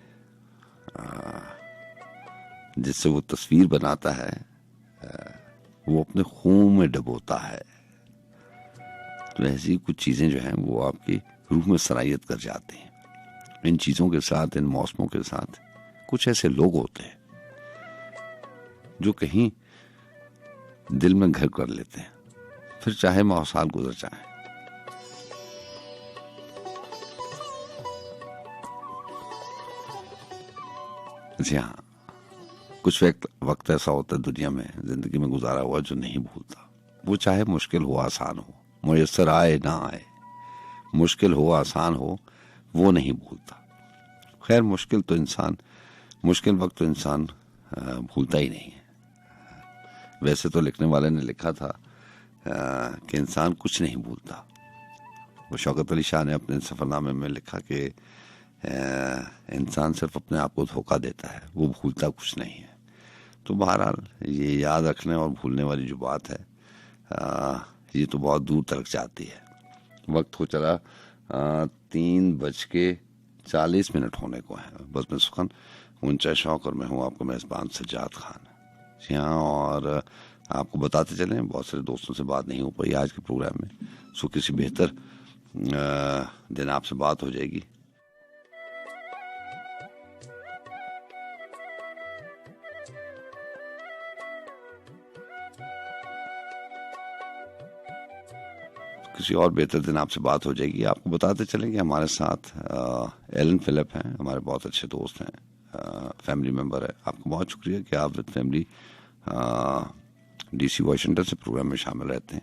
जिससे वो तस्वीर बनाता है वो अपने खून में डुबोता है। तो ऐसी कुछ चीजें जो हैं वो आपकी रूह में सरायत कर जाती हैं। इन चीजों के साथ, इन मौसमों के साथ कुछ ऐसे लोग होते हैं जो कहीं दिल में घर कर लेते हैं, फिर चाहे मौसाल गुजर जाए। जी हाँ, कुछ वक्त ऐसा होता है दुनिया में, जिंदगी में गुजारा हुआ जो नहीं भूलता। वो चाहे मुश्किल हो आसान हो, मुयस्सर आए ना आए, मुश्किल हो आसान हो, वो नहीं भूलता। खैर मुश्किल वक्त तो इंसान भूलता ही नहीं है। वैसे तो लिखने वाले ने लिखा था कि इंसान कुछ नहीं भूलता। वो शौकत अली शाह ने अपने सफरनामे में लिखा कि इंसान सिर्फ अपने आप को धोखा देता है, वो भूलता कुछ नहीं है। तो बहरहाल ये याद रखने और भूलने वाली जो बात है ये तो बहुत दूर तक जाती है। वक्त हो चला 3:40 होने को है। बस मैं सुखन ऊंचा शौक और मैं हूँ आपको मेजबान सज्जाद खान। जी हाँ, और आपको बताते चले बहुत सारे दोस्तों से बात नहीं हो पाई आज के प्रोग्राम में, सो किसी बेहतर दिन आपसे बात हो जाएगी। किसी और बेहतर दिन आपसे बात हो जाएगी। आपको बताते चलेंगे हमारे साथ एलन फिलिप हैं, हमारे बहुत अच्छे दोस्त हैं, फैमिली मेंबर है। आपको बहुत शुक्रिया कि आप विद फैमिली DC वाशिंगटन से प्रोग्राम में शामिल रहते हैं,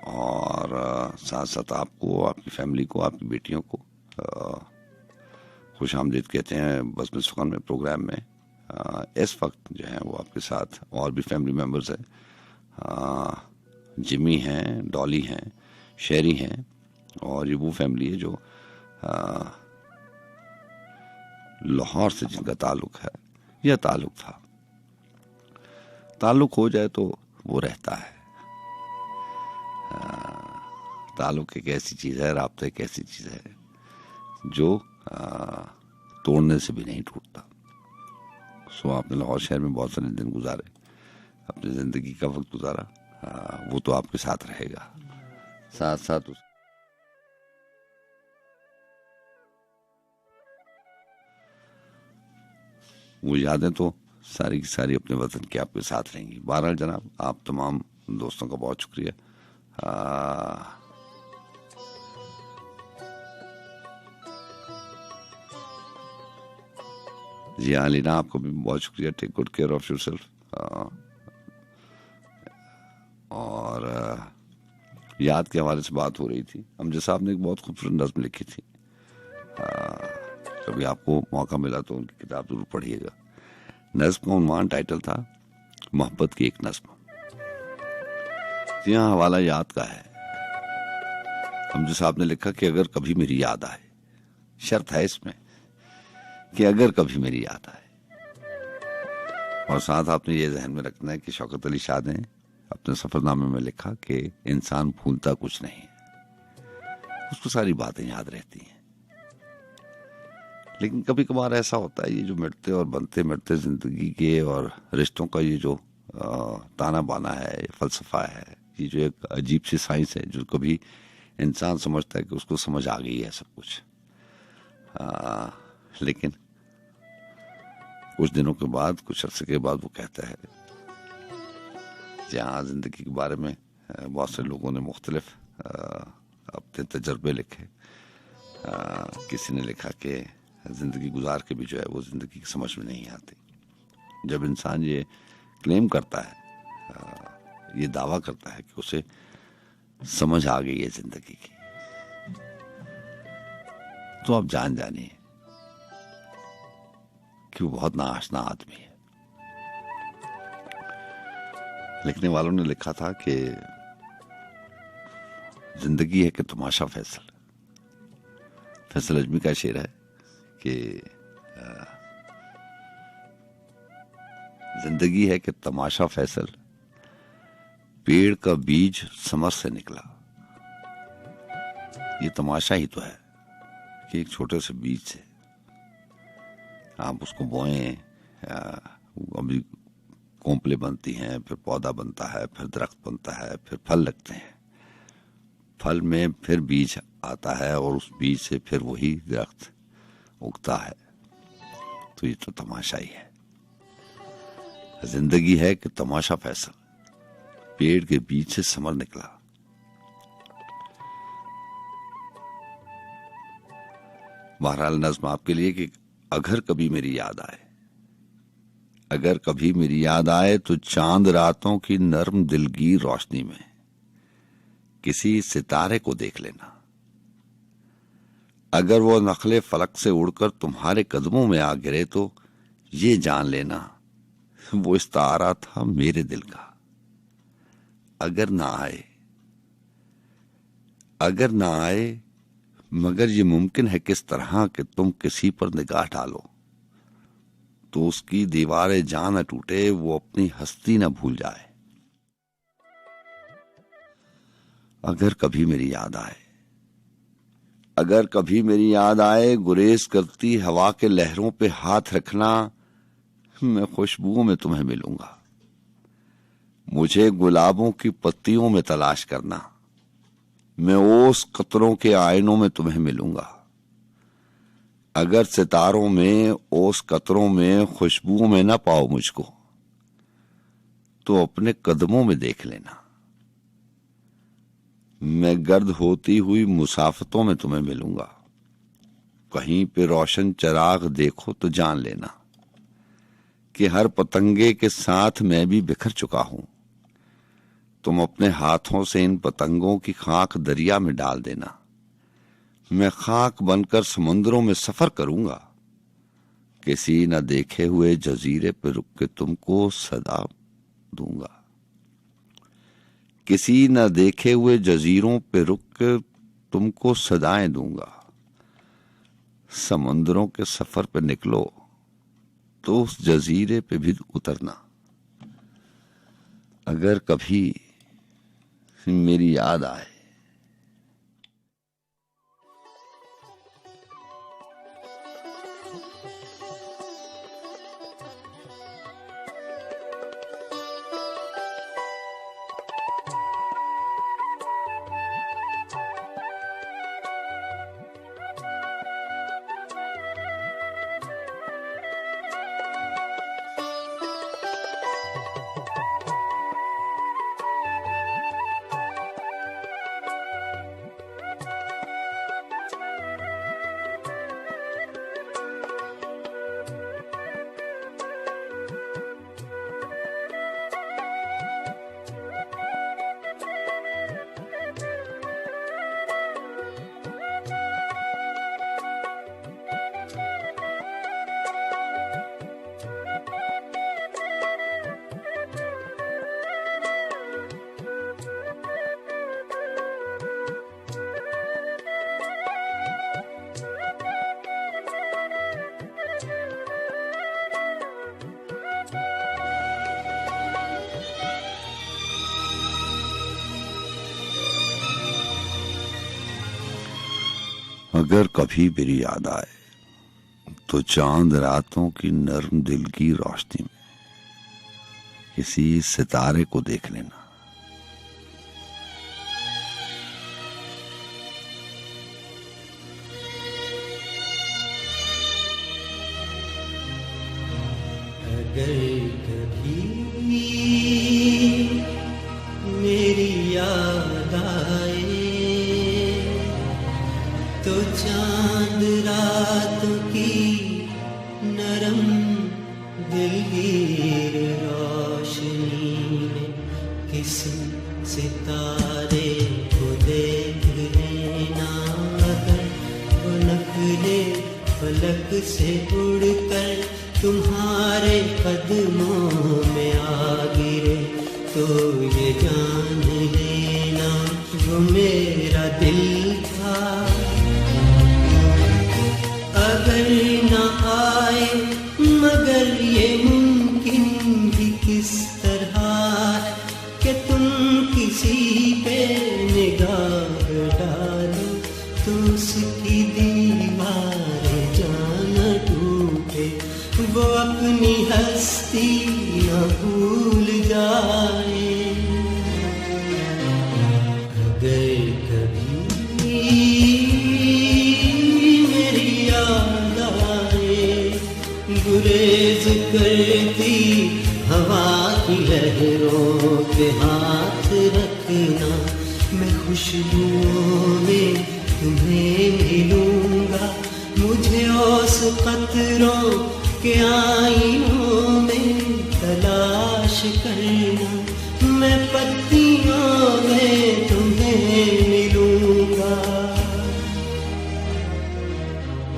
और साथ साथ आपको, आपकी फैमिली को, आपकी बेटियों को खुश आमदीद कहते हैं बस में सुखन में प्रोग्राम में। इस वक्त जो है वो आपके साथ और भी फैमिली मेंबर्स हैं, जिमी हैं, डॉली हैं, शेरी हैं, और ये वो फैमिली है जो लाहौर से जिनका ताल्लुक है या ताल्लुक था। ताल्लुक हो जाए तो वो रहता है। ताल्लुक एक ऐसी चीज है, राब्ता एक ऐसी चीज है जो तोड़ने से भी नहीं टूटता। सो आपने लाहौर शहर में बहुत सारे दिन गुजारे, अपनी जिंदगी का वक्त गुजारा, वो तो आपके साथ रहेगा। साथ साथ वो यादें तो सारी की सारी अपने वतन के आपके साथ रहेंगी। बहरहाल जनाब, आप तमाम दोस्तों का बहुत शुक्रिया। जी हाँ लीना, आपको भी बहुत शुक्रिया। Take good care of yourself. और याद के हवाले से बात हो रही थी। अमजद साहब ने एक बहुत खूबसूरत नज्म लिखी थी, कभी आपको मौका मिला तो उनकी किताब जरूर पढ़िएगा। नज्म का उन्वान टाइटल था मोहब्बत की एक नज्म। यहाँ हवाला याद का है। अमजद साहब ने लिखा कि अगर कभी मेरी याद आए, शर्त है इसमें कि अगर कभी मेरी याद आए, और साथ आपने ये जहन में रखना है कि शौकत अली शाह ने अपने सफरनामे में लिखा कि इंसान भूलता कुछ नहीं, उसको सारी बातें याद रहती हैं। लेकिन कभी कभार ऐसा होता है, ये जो मिटते और बनते मिटते जिंदगी के और रिश्तों का ये जो ताना बाना है, ये फलसफा है, ये जो एक अजीब सी साइंस है, जो कभी इंसान समझता है कि उसको समझ आ गई है सब कुछ, लेकिन कुछ दिनों के बाद, कुछ अरसे के बाद वो कहता है, जहाँ जिंदगी के बारे में बहुत से लोगों ने मुख्तलिफ अपने तजर्बे लिखे, किसी ने लिखा कि जिंदगी गुजार के भी जो है वो जिंदगी की समझ में नहीं आती। जब इंसान ये क्लेम करता है, ये दावा करता है कि उसे समझ आ गई है जिंदगी की, तो आप जान जानिए कि वो बहुत नाआशना आदमी है। लिखने वालों ने लिखा था कि जिंदगी है कि तमाशा फैसल। फैसल अजमी का शेर है कि जिंदगी है कि तमाशा फैसल, पेड़ का बीज समर से निकला। ये तमाशा ही तो है कि एक छोटे से बीज से आप उसको बोएं, अभी कोंपले बनती हैं, फिर पौधा बनता है, फिर दरख्त बनता है, फिर फल लगते हैं, फल में फिर बीज आता है और उस बीज से फिर वही दरख्त उगता है। तो ये तो तमाशा ही है। जिंदगी है कि तमाशा फैसल, पेड़ के बीच से समर निकला। बहरहाल नज्म आपके लिए कि अगर कभी मेरी याद आए, अगर कभी मेरी याद आए तो चांद रातों की नर्म दिलगीर रोशनी में किसी सितारे को देख लेना। अगर वो नखले फलक से उड़कर तुम्हारे कदमों में आ गिरे तो ये जान लेना वो इस्तारा था मेरे दिल का। अगर ना आए, अगर ना आए, मगर ये मुमकिन है किस तरह कि तुम किसी पर निगाह डालो तो उसकी दीवारें जान न टूटे, वो अपनी हस्ती न भूल जाए। अगर कभी मेरी याद आए, अगर कभी मेरी याद आए, गुरेज करती हवा के लहरों पे हाथ रखना, मैं खुशबुओं में तुम्हें मिलूंगा। मुझे गुलाबों की पत्तियों में तलाश करना, मैं ओस कतरों के आईनों में तुम्हें मिलूंगा। अगर सितारों में, ओस कतरों में, खुशबुओं में ना पाओ मुझको तो अपने कदमों में देख लेना। मैं गर्द होती हुई मुसाफतों में तुम्हें मिलूंगा। कहीं पे रोशन चिराग देखो तो जान लेना कि हर पतंगे के साथ मैं भी बिखर चुका हूं। तुम अपने हाथों से इन पतंगों की खाक दरिया में डाल देना। मैं खाक बनकर समुद्रों में सफर करूंगा। किसी न देखे हुए जजीरे पे रुक के तुमको सदा दूंगा। किसी न देखे हुए जजीरों पे रुक के तुमको सदाएं दूंगा। समुद्रों के सफर पे निकलो तो उस जजीरे पे भी उतरना। अगर कभी मेरी याद आए। अगर कभी मेरी याद आए तो चांद रातों की नर्म दिल की रोशनी में किसी सितारे को देख लेना। अगर कभी मेरी याद आए तो चांद रातों की नरम दिलगीर रोशनी में किसी सितारे को देख लेना। अगर वो नकले फलक से उड़कर तुम्हारे कदमों में आ गिरे तो ये जान लेना वो मेरा दिल था। अगर न आए मगर ये मुमकिन भी किस तरह कि तुम किसी पे निगाह डालो तो उसकी दीवारें जान टूटे, वो अपनी हस्ती न भूल जाए। अगर कभी मेरी याद आए गुरेज करती हवा की लहरों पे हाथ रखना, मैं खुशबुओं में तुम्हें मिलूंगा। मुझे ओस कतरों के आईनों में तलाश करना, मैं पत्तियों में तुम्हें मिलूंगा।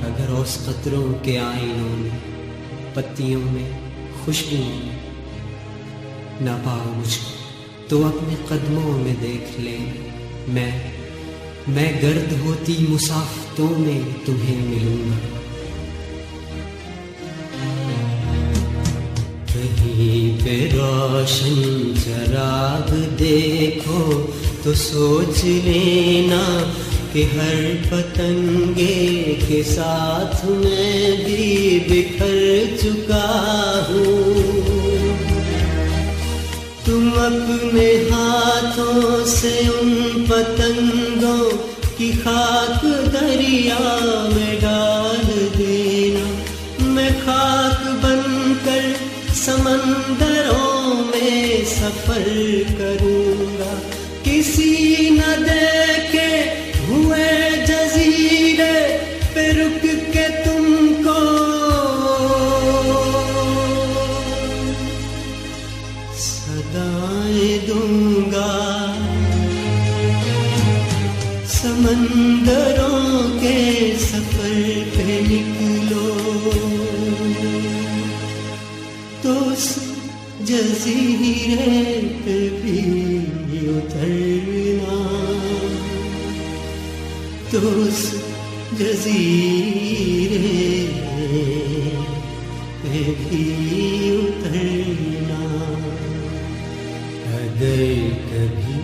अगर ओस कतरों के आईनों में पत्तियों में खुशबुओं में ना पाओ मुझको तो अपने कदमों में देख ले। मैं गर्द होती मुसाफतों में तुम्हें मिलूंगा। कहीं पे रोशन चराग देखो तो सोच लेना कि हर पतंगे के साथ मैं भी बिखर चुका हूँ। तुम अपने हाथों से उन पतंगों की खाक दरिया में डाल देना, मैं खाक बनकर समंदरों में सफर करूंगा। किसी न देखे हुए जजीरे पे रुक के तुमको सदाएं दूंगा। समंदरों के सफर पे निकलो तो उस जजीरे पे भी उतरना, तो उस जजीरे पे भी उतरना। अगर कभी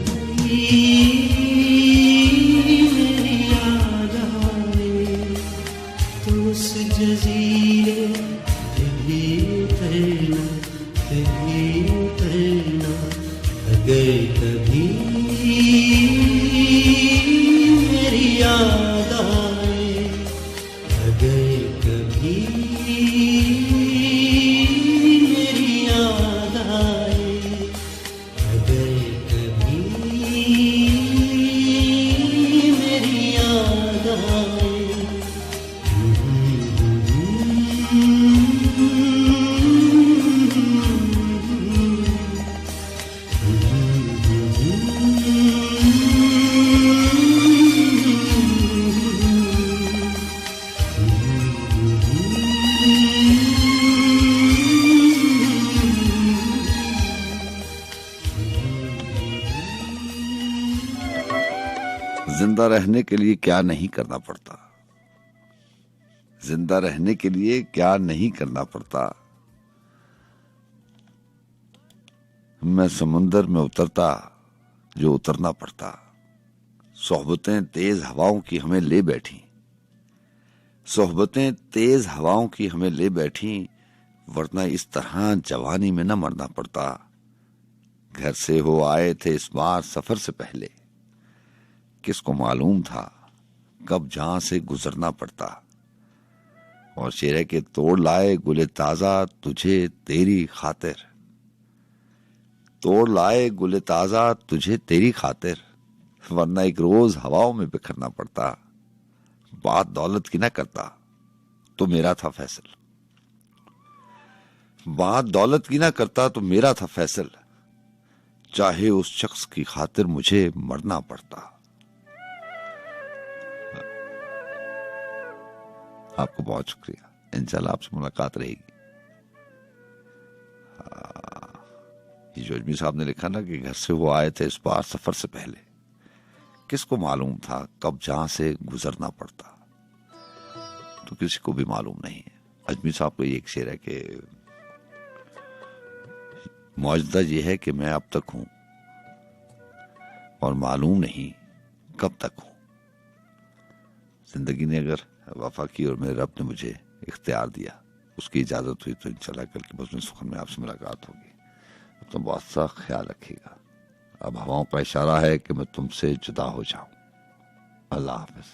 मेरी याद आए तो उस जजीरे पे भी उतरना, पे भी उतरना। अगर कभी मेरी याद आए, अगर कभी मेरी याद आए, अगर कभी मेरी याद आए। जिंदा रहने के लिए क्या नहीं करना पड़ता, जिंदा रहने के लिए क्या नहीं करना पड़ता। मैं समुंदर में उतरता जो उतरना पड़ता। सोहबतें तेज हवाओं की हमें ले बैठी सोहबतें तेज हवाओं की हमें ले बैठी, वरना इस तरह जवानी में न मरना पड़ता। घर से हो आए थे इस बार सफर से पहले, किसको मालूम था कब जहां से गुजरना पड़ता। और चेहरे के तोड़ लाए गुले ताजा तुझे तेरी खातिर, तोड़ लाए गुले ताजा तुझे तेरी खातिर, वरना एक रोज हवाओं में बिखरना पड़ता। बात दौलत की न करता तो मेरा था फैसल, बात दौलत की ना करता तो मेरा था फैसल, चाहे उस शख्स की खातिर मुझे मरना पड़ता। आपको बहुत शुक्रिया, इंशाल्लाह आपसे मुलाकात रहेगी। ये जो अजमी साहब ने लिखा ना कि घर से वो आए थे इस बार सफर से पहले, किसको मालूम था कब जहां से गुजरना पड़ता। तो किसी को भी मालूम नहीं है। अजमी साहब को ये एक शेर है कि मौजदा ये है कि मैं अब तक हूं और मालूम नहीं कब तक हूं। जिंदगी ने अगर वफा की और मेरे रब ने मुझे इख्तियार दिया, उसकी इजाजत हुई, तो इंशाल्लाह कल की बज़्म सुखन में आपसे मुलाकात होगी। अब तो बहुत सा ख्याल रखिएगा। अब हवाओं का इशारा है कि मैं तुमसे जुदा हो जाऊं। अल्लाह हाफ़िज़।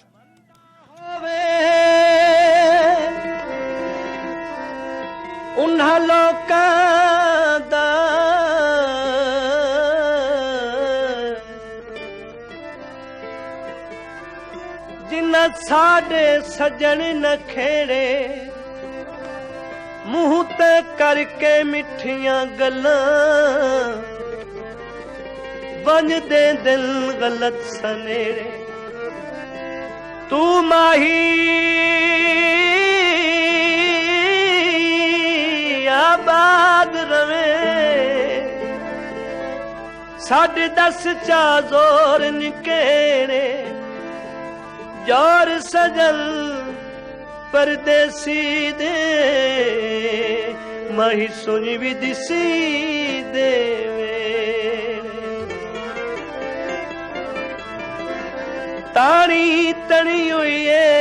उन्हां लोकां दा जिन्ना साडे सजन न खेड़े, मुंह ते करके मिठियां गल्लां बन दे दिल गलत सनेड़े। तू माही आबाद रवे, साढ़े 10 चा जोर निकेड़े, जोर सजल परदेसी दे, माही सुनी भी दिसी देवे। तानी तनी हुई है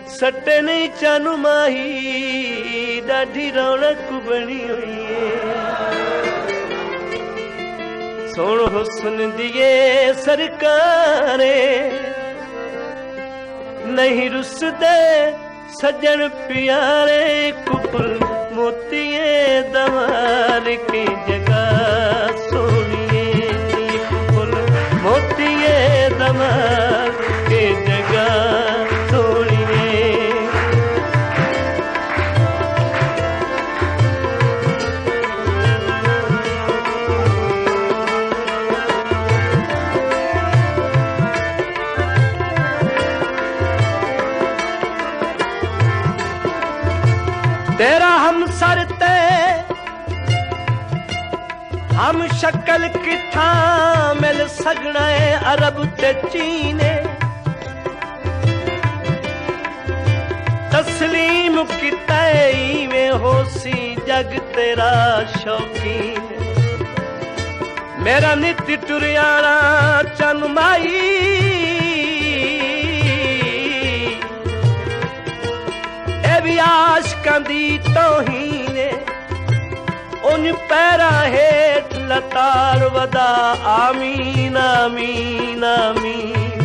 सटे नहीं चानू माही, डाढ़ी रौनक बनी हुई है। सोन हुस्न दिए सरकारे, नहीं रुसदे सजन प्यारे, कुपुल मोतिये दवार की जगह सोनिए, कुपुल मोतिये दवार की जगह सोनिए। तेरा हम सरते हम शक्ल किथा मिल सगना है अरब ते चीने। तस्लीम किता में होसी जग तेरा शौकीन। मेरा नित टुरियाना चन माई, आशकां दी तौहीने, उन पैरा हेठ लतार वदा आमीन आमीन आमीन।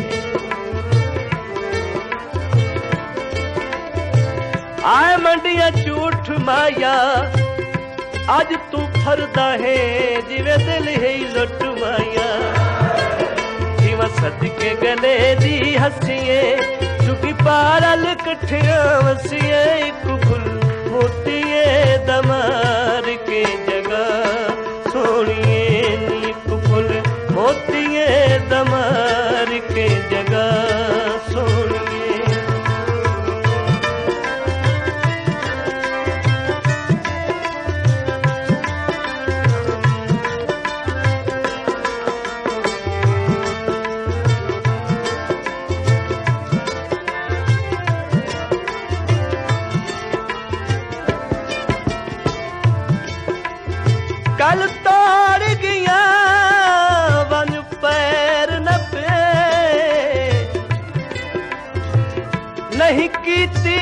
आए मंडियां झूठ माया, अज तू फरदा है जिवे दिल है लुट माया। जीवा सदके गले दी हसीए, चुकी पारल कठिया वसिए, एक फुल मोतिये दमार के जगह सोनिए, एक फुल मोतिये दमार के जगह सोनिए। कल तोड़ गया वन पैर न पे, नहीं कीती